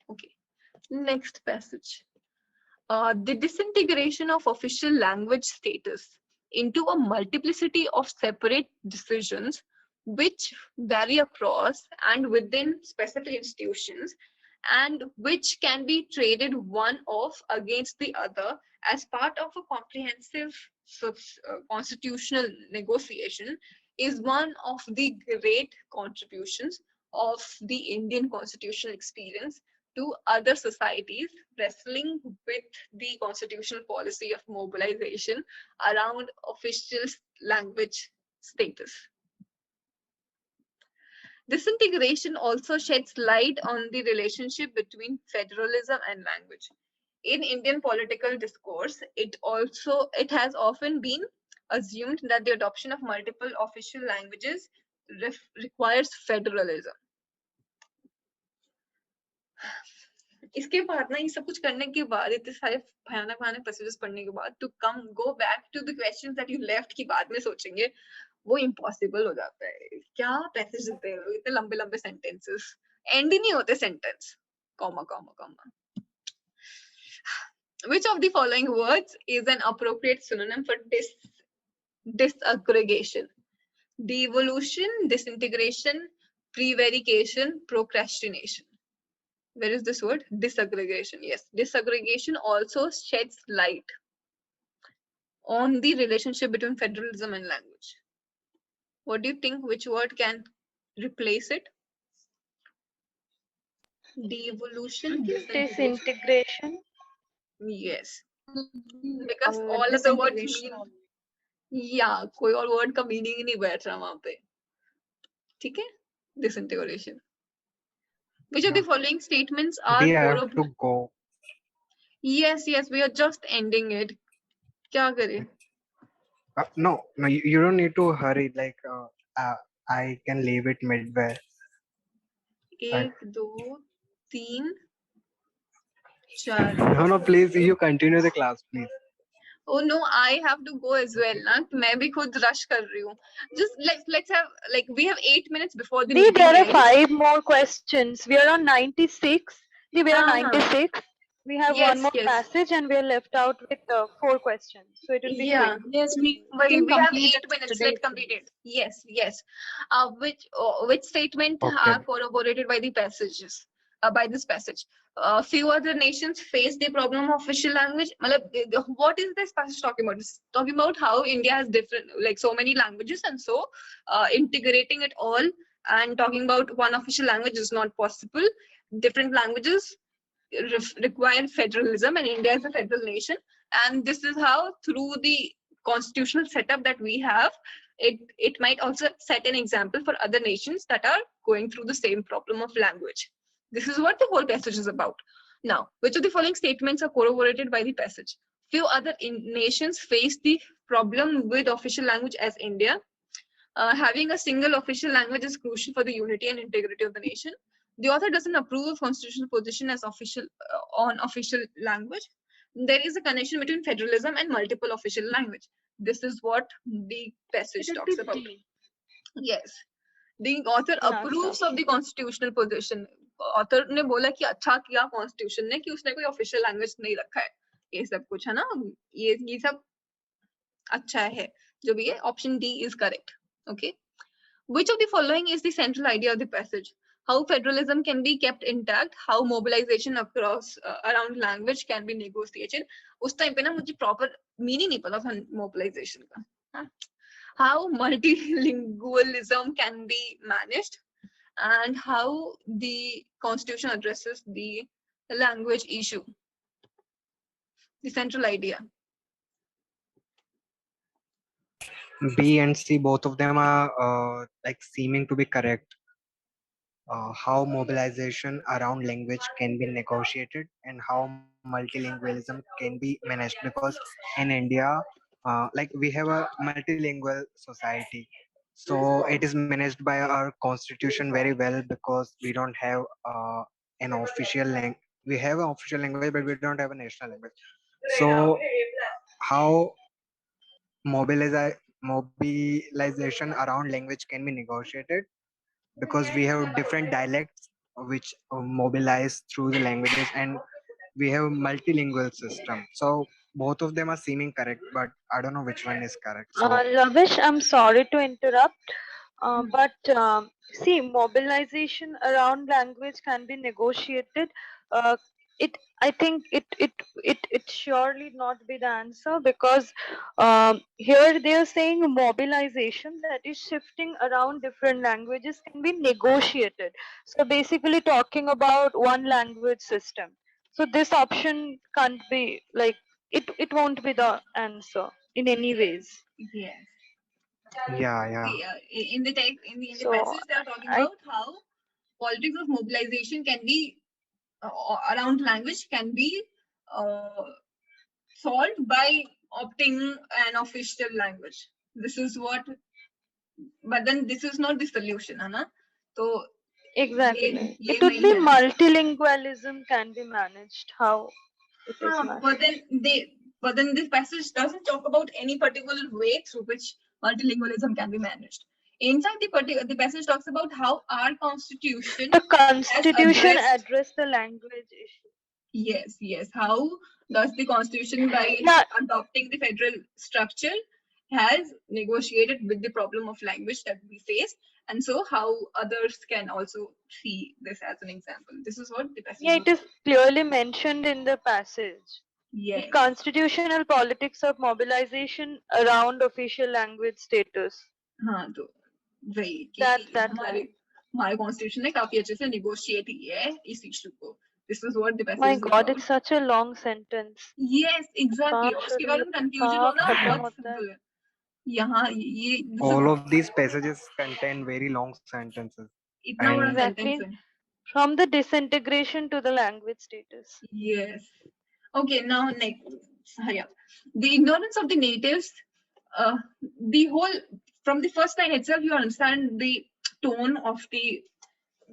Okay. Next passage. The disintegration of official language status into a multiplicity of separate decisions which vary across and within specific institutions and which can be traded one off against the other as part of a comprehensive constitutional negotiation is one of the great contributions of the Indian constitutional experience to other societies wrestling with the constitutional policy of mobilization around official language status. This integration also sheds light on the relationship between federalism and language. In Indian political discourse, it has often been assumed that the adoption of multiple official languages requires federalism. इसके बाद ना ये सब कुछ करने के बाद, इतने सारे भयानक पैसेजेस पढ़ने के बाद, to go back to the questions that you left की बाद में सोचेंगे, वो impossible हो जाता है. क्या पैसेज देते हैं इतने लंबे sentences, end ही नहीं होते sentence, comma. Which of the following words is an appropriate synonym for disaggregation? Devolution, disintegration, prevarication, procrastination. Where is this word? Disaggregation. Yes, disaggregation also sheds light on the relationship between federalism and language. What do you think? Which word can replace it? Devolution, Disintegration. Yes, because all of the words mean. Yeah, कोई और word का meaning ही नहीं बैठ रहा वहाँ पे. ठीक है? Disintegration. Which of the following statements are? Dee, I have to go. Yes, we are just ending it. क्या करें? No, you don't need to hurry. Like, I can leave it midway. 1, 2, 3, 4. No, please, you continue the class, please. Oh no, I have to go as well. ना मैं भी खुद rush कर रही हूँ. Just let's have we have 8 minutes before the meeting There are ends. 5 more questions. We are on 96. We are on 96. We have one more passage and we are left out with 4 questions. So it will be quick. Yes, we We can have complete 8 it minutes. today. Let's complete it. Yes. Which statement are corroborated by the passages? By this passage. Few other nations face the problem of official language. What is this passage talking about? It's talking about how India has different, so many languages, and so integrating it all and talking about one official language is not possible. Different languages require federalism, and India is a federal nation. And this is how, through the constitutional setup that we have, it might also set an example for other nations that are going through the same problem of language. This is what the whole passage is about. Now, which of the following statements are corroborated by the passage? Few other nations face the problem with official language as India. Having a single official language is crucial for the unity and integrity of the nation. The author doesn't approve of constitutional position as official on official language. There is a connection between federalism and multiple official language. This is what the passage talks about. Yes, the author approves of the constitutional position. Author ने बोला कि अच्छा किया constitution ने कि उसने कोई official language नहीं रखा है. ये सब कुछ है ना, ये सब अच्छा है. जो भी है, option D is correct. Okay. Which of the following is the central idea of the passage? How federalism can be kept intact, how mobilization across around language can be negotiated. उस time पे ना मुझे proper meaning नहीं पता था mobilization का. How multilingualism can be managed, and how the constitution addresses the language issue, the central idea. B and C, both of them are like seeming to be correct. How mobilization around language can be negotiated and how multilingualism can be managed, because in India, like we have a multilingual society, so it is managed by our constitution very well, because we don't have an official language. We have an official language, but we don't have a national language. So how mobilization around language can be negotiated, because we have different dialects which mobilize through the languages, and we have multilingual system. So both of them are seeming correct, but I don't know which one is correct. So Lavish, I'm sorry to interrupt, but see, mobilization around language can be negotiated. Uh, I think it surely not be the answer, because here they are saying mobilization, that is shifting around different languages, can be negotiated. So basically talking about one language system. So this option can't be like, it won't be the answer in any ways. Yes. yeah. See, in the text, in the So passage, they are talking I about how politics of mobilization can be around language can be uh, solved by opting an official language. This is what, but then this is not the solution, है ना? So exactly, ये it would नहीं be है. multilingualism can be managed. How it is हाँ, but managed? then this passage doesn't talk about any particular way through which multilingualism can be managed. Inside the passage talks about how our constitution The has constitution addressed. address the language issue. Yes. How does the constitution, by Yeah, adopting the federal structure, has negotiated with the problem of language that we face, and so how others can also see this as an example. This is what the passage. yeah, it is clearly mentioned in the passage. Yes. The constitutional politics of mobilization around official language status. हाँ तो वही कि That's that हमारे line. हमारे constitution ने काफी अच्छे से negotiate किया है इस इशू को. This is what the passage My is God, about. it's such a long sentence. Yes, exactly. कहाँ और उसके शुरू बाद में होता है, confusion कहाँ होना खत्म बहुत होता है. simple है. यहाँ ये this is all of these passages contain very long sentences. इतना बड़ा And sentence Exactly. है. From the disintegration to the language status. Yes. Okay, now next. Hurry up. The ignorance of the natives, the whole, from the first line itself, you understand the tone of the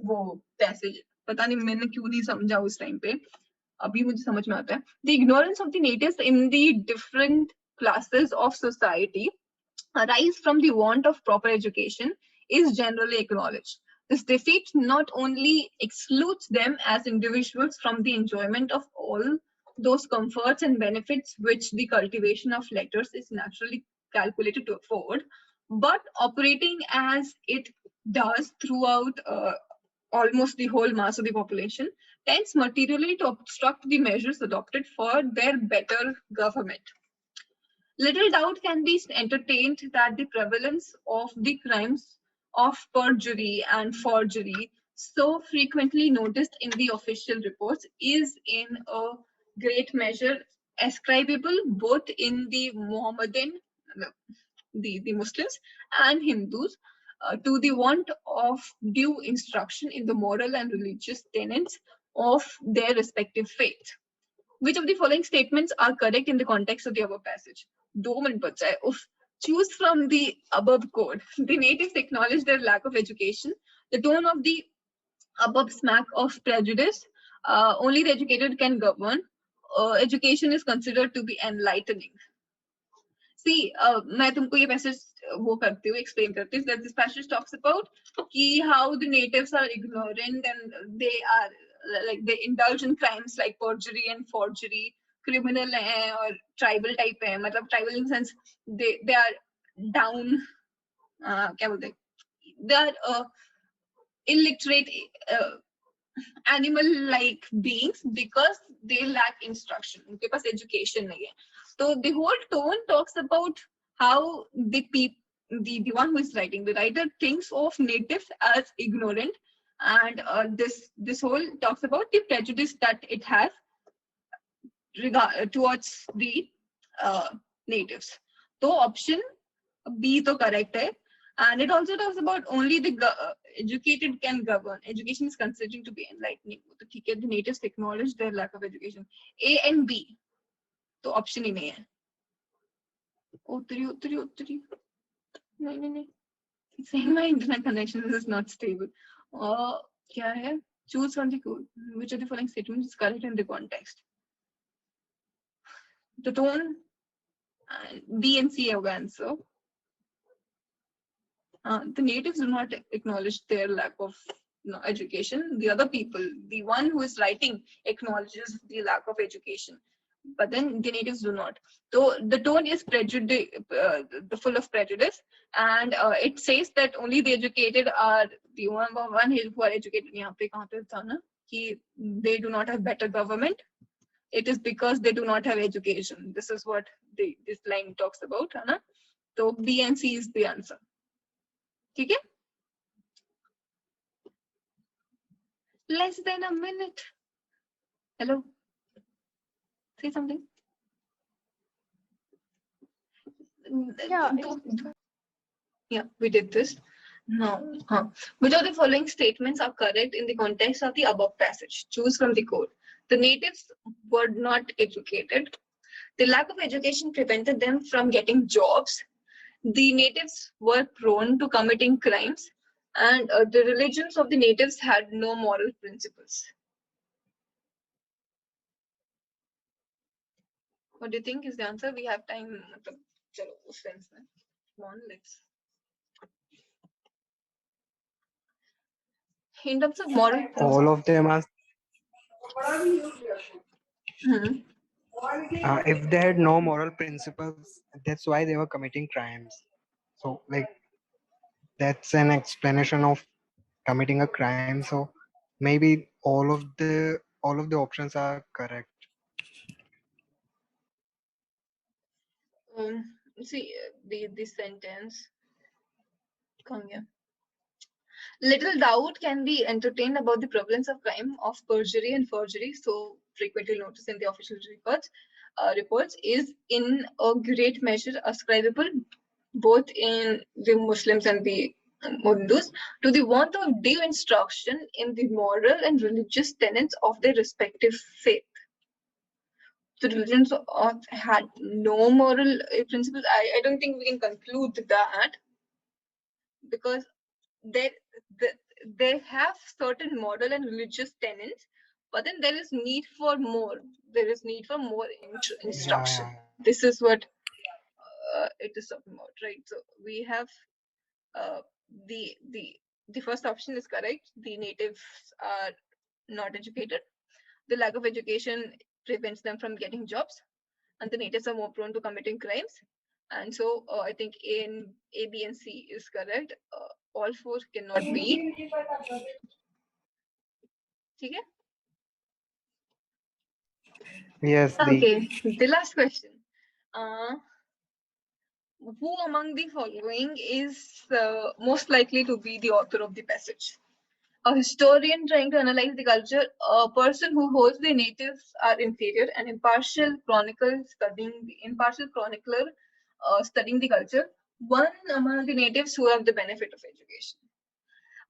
वो passage. पता नहीं मैंने क्यों नहीं समझा उस time पे. अभी मुझे समझ में आता है. The ignorance of the natives in the different classes of society arise from the want of proper education is generally acknowledged. This defeat not only excludes them as individuals from the enjoyment of all those comforts and benefits which the cultivation of letters is naturally calculated to afford, but operating as it does throughout almost the whole mass of the population, tends materially to obstruct the measures adopted for their better government. Little doubt can be entertained that the prevalence of the crimes of perjury and forgery, so frequently noticed in the official reports, is in a great measure ascribable both in the Mohammedan, the Muslims and Hindus, to the want of due instruction in the moral and religious tenets of their respective faith. Which of the following statements are correct in the context of the above passage? 2 minute बचा है. Oof. Choose from the above code. The natives acknowledge their lack of education. The tone of the above smack of prejudice. Only the educated can govern. Education is considered to be enlightening. See, मैं तुमको ये passage वो करती हूँ, explain करती हूँ. That this passage talks about कि how the natives are ignorant and they are like they indulge in crimes like perjury and forgery, criminal है और tribal type है. मतलब tribal in the sense they are down. क्या बोलते हैं? They are illiterate animal-like beings because they lack instruction. उनके पास education नहीं है. So the whole tone talks about how the one who is writing, the writer thinks of natives as ignorant and this whole talks about the prejudice that it has towards the natives. So option B is correct hai. And it also talks about only the educated can govern. Education is considered to be enlightening. The natives acknowledge their lack of education. A and B. So option ही नहीं है. उत्तरी. नहीं. It's saying my internet connection is not stable. क्या है? Choose from the code. Which of the following statements is correct in the context? The tone. B and C होगा answer. The natives do not acknowledge their lack of education. The other people, the one who is writing, acknowledges the lack of education, but then the natives do not. So the tone is prejudice, full of prejudice, and it says that only the educated are the one who are educated. यहाँ पे कहाँ पे था ना कि they do not have better government. It is because they do not have education. This is what this line talks about, है ना? So B and C is the answer. ठीक है? Less than a minute. Hello? Say something. Yeah, we did this. No. Which of the following statements are correct in the context of the above passage? Choose from the code. The natives were not educated. The lack of education prevented them from getting jobs. The natives were prone to committing crimes, and the religions of the natives had no moral principles. What do you think is the answer? We have time. Come on, let's. In terms of moral principles, All of them are. If they had no moral principles, that's why they were committing crimes. So, like, that's an explanation of committing a crime. So, maybe all of the options are correct. See the sentence. Come here. Little doubt can be entertained about the prevalence of crime of perjury and forgery, so frequently noticed in the official reports, is in a great measure ascribable both in the Muslims and the Hindus to the want of due instruction in the moral and religious tenets of their respective faith. The religions had no moral principles. I don't think we can conclude that, because they have certain moral and religious tenets, but then there is need for more. There is need for more instruction. Yeah. This is what it is talking about, right? So we have the first option is correct. The natives are not educated. The lack of education prevents them from getting jobs, and the natives are more prone to committing crimes. And so I think A, B, and C is correct. All four cannot be. Okay? Yes. Okay. The last question. Who among the following is most likely to be the author of the passage? A historian trying to analyze the culture, a person who holds the natives are inferior, an impartial chronicler studying the culture, one among the natives who have the benefit of education.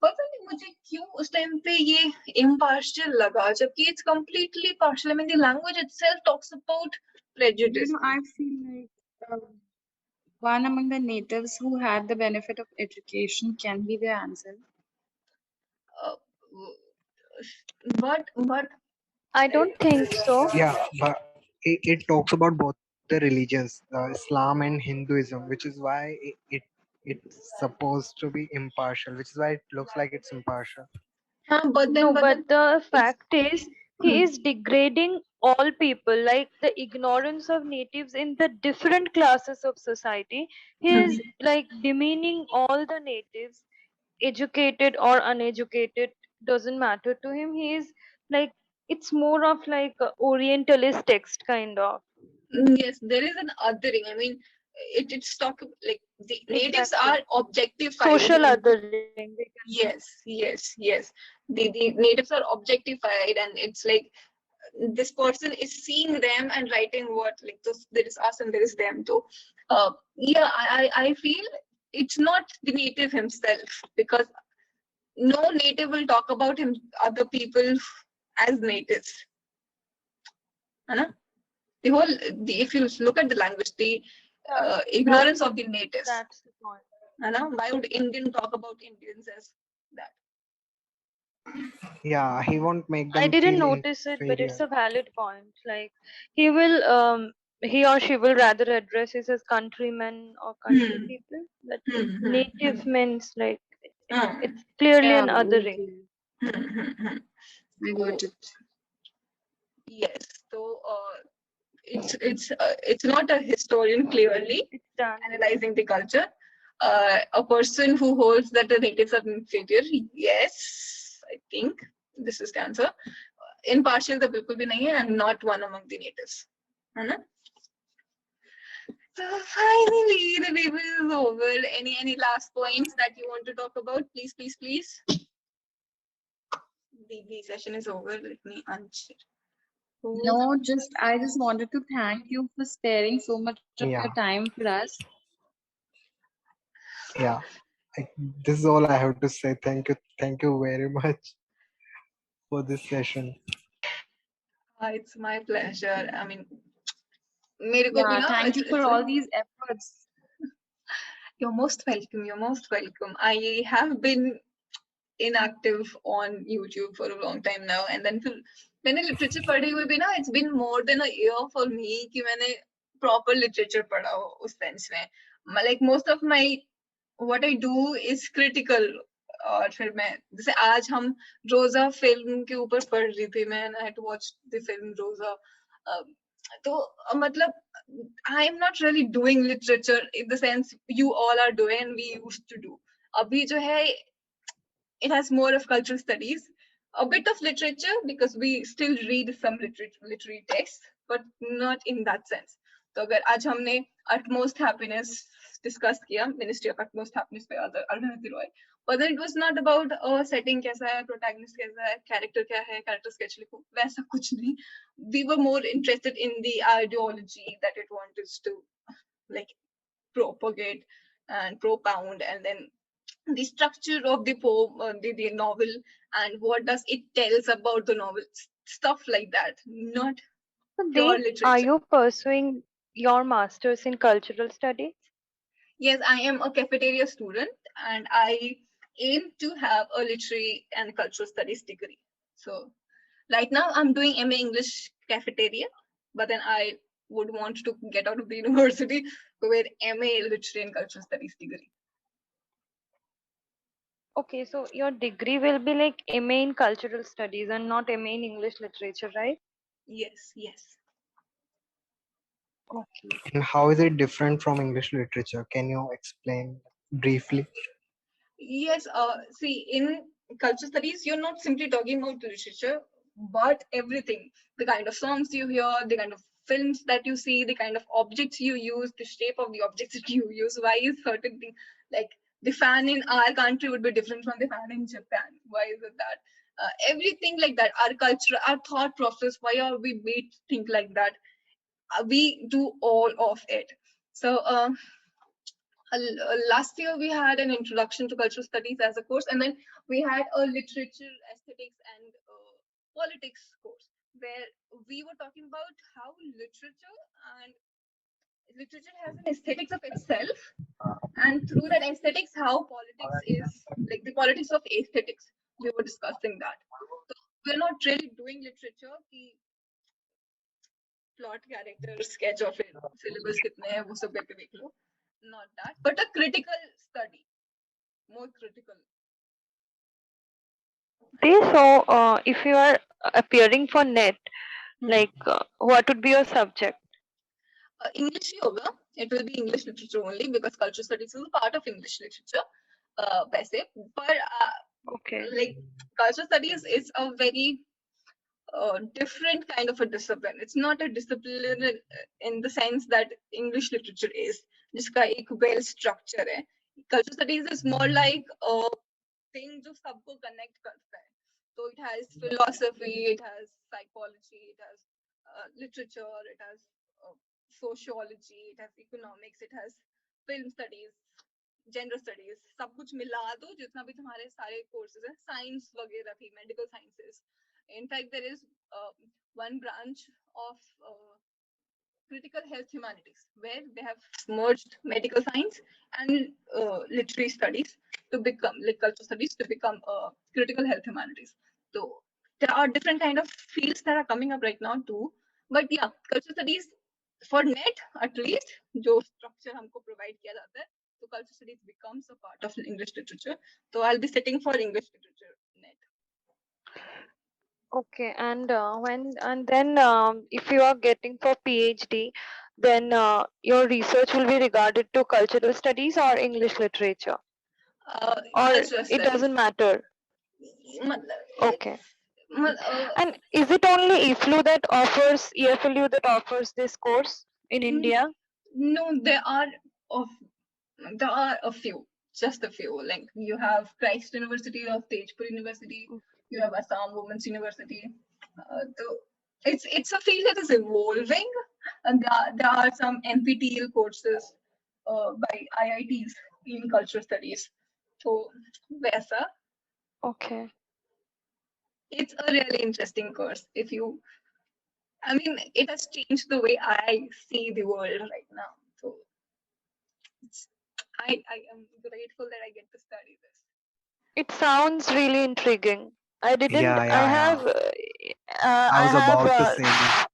पता नहीं मुझे क्यों उस time पे ये impartial लगा, जबकि it's completely partial. I mean, the language itself talks about prejudice. I feel like one among the natives who had the benefit of education can be the answer. But I don't think so. Yeah, but it talks about both the religions, Islam and Hinduism, which is why it's supposed to be impartial, which is why it looks like it's impartial. but No, then but the fact is, he Hmm. is degrading all people, like the ignorance of natives in the different classes of society. He is like demeaning all the natives, educated or uneducated, doesn't matter to him. He is like, it's more of like a Orientalist text kind of. Yes, there is an othering. I mean, it's talk like the natives are Exactly. objectified. Social othering, we can say. Yes. The natives are objectified, and it's like this person is seeing them and writing what like this, there is us and there is them too. Yeah, I feel it's not the native himself, because no native will talk about him other people as natives. Anna? The whole if you look at the language, the Yeah, ignorance of the natives. that's the point. Anna? Why would Indian talk about Indians as that? Yeah, he won't make I them didn't feel notice it, but it's inferior. a valid point. Like he or she will rather address his as countrymen or country Hmm. people. But Hmm. native means like Hmm. it's clearly Yeah, an othering. okay. Hmm. I got it. Yes. So it's not a historian clearly It's done. analyzing the culture. A person who holds that the natives are inferior. Yes, I think this is the answer. Impartial the बिल्कुल भी नहीं है, and not one among the natives. है ना? So finally, the paper is over. Any last points that you want to talk about? Please. The session is over. Let me unshare. No, I just wanted to thank you for sparing so much of your Yeah, time for us. yeah. This is all I have to say. Thank you very much for this session. It's my pleasure. I mean, मेरे को भी Yeah, ना thank you for it's all these efforts. you're most welcome. You're most welcome. I have been inactive on YouTube for a long time now, and then फिर मैंने literature पढ़ी हुई भी ना, it's been more than a year for me कि मैंने proper literature पढ़ा हो उस sense में. Like most of my what I do is critical. और फिर मैं जैसे आज हम रोजा फिल्म के ऊपर पढ़ रही थी मैं, I had to watch the film रोजा. तो मतलब I am not really doing literature in the sense you all are doing and we used to do. अभी जो है it has more of cultural studies, a bit of literature because we still read some literary texts, but not in that sense. तो अगर आज हमने utmost happiness discuss किया, Ministry of Utmost Happiness पे Arundhati Roy, but then it was not about setting कैसा है, protagonist कैसा है, character क्या है, character sketch लिखो, वैसा कुछ नहीं. We were more interested in the ideology that it wanted to like propagate and propound, and then the structure of the poem, the novel, and what does it tells about the novel, stuff like that, not So pure Deep, are literature. you pursuing your master's in cultural studies? Yes, I am a cafeteria student, and I aim to have a literary and cultural studies degree. So right now I'm doing MA English cafeteria, but then I would want to get out of the university with MA Literary and Cultural Studies degree. Okay, so your degree will be like MA in cultural studies and not MA in English literature, right? Yes. Okay. And how is it different from English literature? Can you explain briefly? Yes, see, in cultural studies, you're not simply talking about literature, but everything. The kind of songs you hear, the kind of films that you see, the kind of objects you use, the shape of the objects that you use. Why is certain thing like the fan in our country would be different from the fan in Japan? Why is it that? Everything like that, our culture, our thought process, why are we made to think like that? We do all of it. So, last year we had an introduction to cultural studies as a course, and then we had a literature, aesthetics, and politics course where we were talking about how literature has an aesthetics of itself, and through that aesthetics, how politics is like the politics of aesthetics. We were discussing that. So we're not really doing literature. The plot, character, sketch of it, syllabus कितने हैं वो सब करके देख लो. Not that, but a critical study, more critical. Okay, so if you are appearing for NET, like what would be your subject? English yoga, it will be English literature only because cultural studies is a part of English literature. वैसे, but Okay. like cultural studies is a very different kind of a discipline. It's not a discipline in the sense that English literature is. जिसका एक well structure है. Cultural studies is more like a thing जो सबको connect करता है. So it has philosophy, it has psychology, it has literature, it has sociology, it has economics, it has film studies, gender studies, सब कुछ मिला दो जितना भी तुम्हारे सारे courses हैं, science वगैरह भी, medical sciences. In fact, there is one branch of critical health humanities where they have merged medical science and literary studies to become, like cultural studies to become critical health humanities. So there are different kind of fields that are coming up right now too. But yeah, cultural studies for net at least, जो structure हमको provide किया जाता है, so cultural studies becomes a part of English literature. So I'll be sitting for English literature net. Okay, and then if you are getting for PhD, then your research will be regarded to cultural studies or English literature, or Cultural it studies. doesn't matter. Okay. मतलब, And is it only EFLU that offers this course in India? No, there are a few, just a few. Like you have Christ University of Tejpur University, you have Assam Women's University. So it's a field that is evolving, and there are some NPTEL courses by IITs in cultural studies. So वैसा, Okay. it's a really interesting course. I mean, it has changed the way I see the world right now. So I am grateful that I get to study this. It sounds really intriguing. I didn't. Yeah, I yeah, have. I I was have. about to say this.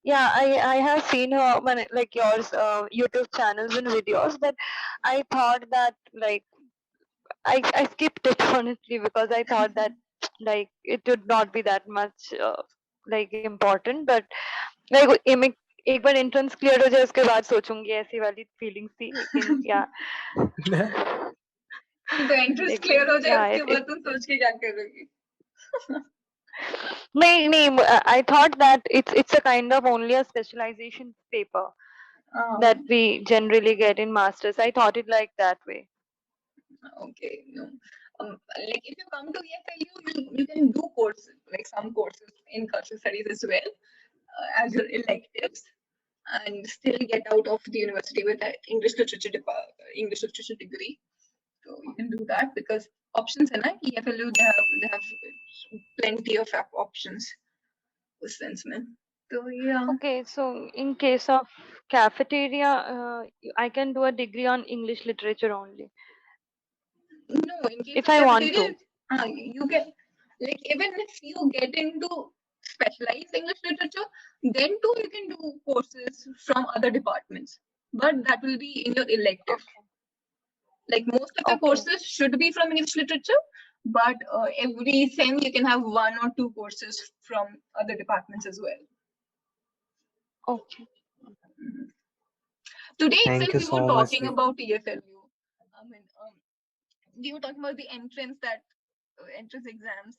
Yeah, I have seen her like yours YouTube channels and videos, but I thought that like I skipped it honestly because I thought that like it would not be that much like important, but like एक बार entrance clear हो जाए उसके बाद सोचूंगी ऐसी वाली feelings थी, लेकिन yeah. तो entrance लेकिन clear हो जाए yeah, उसके बाद तुम सोच के क्या करोगी? नहीं, I thought that it's a kind of only a specialization paper that we generally get in masters. I thought it like that way. Okay, no. Like if you come to EFLU, you can do courses, like some courses in cultural studies as well as your electives, and still get out of the university with an English literature degree. So you can do that because options है ना, EFLU they have plenty of options उस sense में. So yeah. Okay, so in case of cafeteria, I can do a degree on English literature only. No, in case If of I want cafeteria, to. you can, like, even if you get into specialized English literature, then too you can do courses from other departments, but that will be in your elective. Okay. Like most of the Okay. courses should be from English literature, but every sem you can have 1 or 2 courses from other departments as well. Okay. Today Thank itself you we so were much. talking about EFLU. I mean, we were talking about the entrance exams.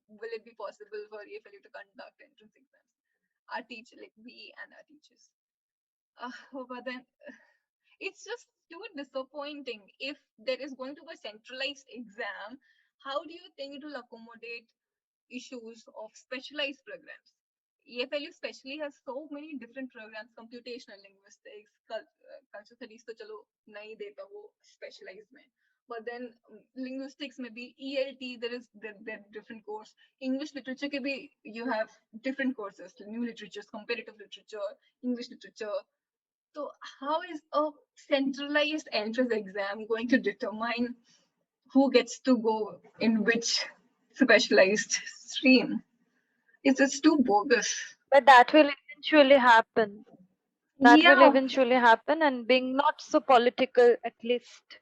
Will it be possible for EFLU to conduct entrance exams? Our teacher, like we and our teachers. But then it's just too disappointing. If there is going to be a centralized exam, how do you think it will accommodate issues of specialized programs? EFLU especially has so many different programs, computational linguistics, cultural studies तो चलो नहीं देता वो specialized में. But then linguistics में भी ELT, there are different course. English literature के भी you have different courses, new literatures, comparative literature, English literature. So how is a centralized entrance exam going to determine who gets to go in which specialized stream? It's too bogus. But that will eventually happen. That will Yeah. eventually happen, and being not so political, at least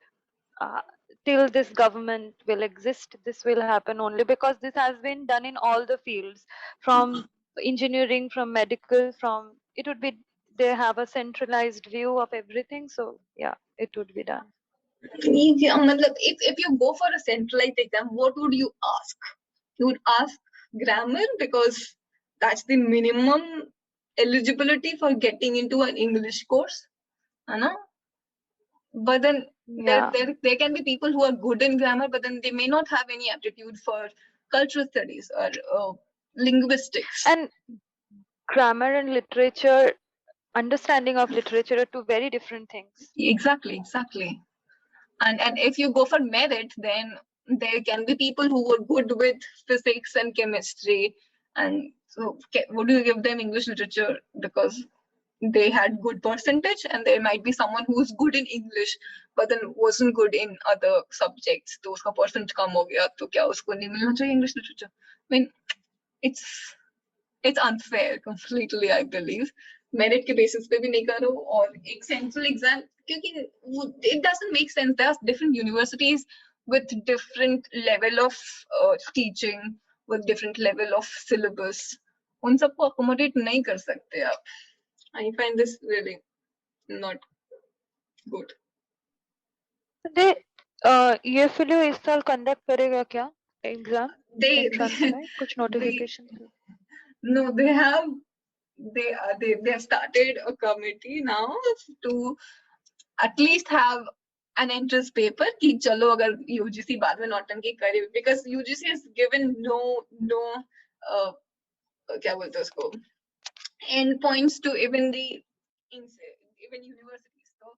till this government will exist, this will happen only because this has been done in all the fields, from engineering, from medical, from it would be they have a centralized view of everything. So yeah, it would be done. Yeah, matlab, if you go for a centralized exam, what would you ask? You would ask grammar because that's the minimum eligibility for getting into an English course. है ना? But then Yeah. there can be people who are good in grammar, but then they may not have any aptitude for cultural studies or linguistics. And grammar and literature, understanding of literature are two very different things. Exactly. And if you go for merit, then there can be people who were good with physics and chemistry, and so would you give them English literature because they had good percentage? And there might be someone who's good in English but then wasn't good in other subjects, तो उसका percent कम हो गया, तो क्या उसको नहीं मिलना चाहिए English literature? I mean, it's unfair completely, I believe. Merit के बेसिस पे भी नहीं करो और एक सेंट्रल एग्जाम, क्योंकि it doesn't make sense. There are different universities with different level of teaching, with different level of syllabus. उन सबको accommodate नहीं कर सकते आप. I find this really not good. they EFLU इस साल conduct करेगा क्या एग्जाम एंट्रेंस में कुछ notification? No, they have started a committee now to at least have an entrance paper कि चलो अगर UGC बाद में नौटंकी करे, because UGC has given no क्या बोलते हैं उसको, end points to even universities. So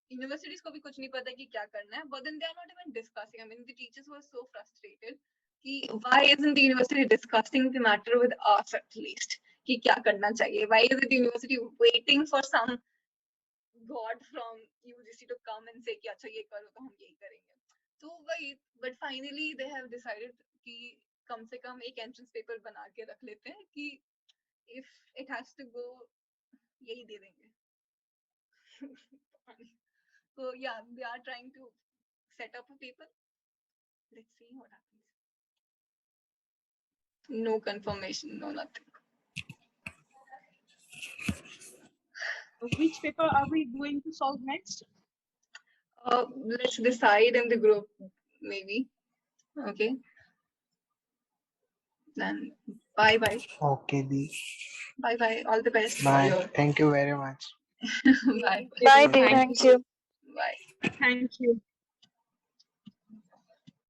universities को भी कुछ नहीं पता कि क्या करना है, but then they are not even discussing. I mean, the teachers were so frustrated कि why isn't the university discussing the matter with us at least कि क्या करना चाहिए? Why is the university waiting for some god from UGC to come and say कि अच्छा ये करो तो हम यही करेंगे? तो वही, but finally they have decided कि कम से कम एक entrance paper बना के रख लेते हैं कि if it has to go यही दे देंगे. So yeah, they are trying to set up a paper. Let's see what happens. No confirmation, no nothing. Which paper are we going to solve next? Let's decide in the group, maybe. Okay. Then bye. Okay, Di. Bye. All the best. Bye. Thank you very much. Bye. Bye, Dee. Thank Thank you. Bye. Thank you.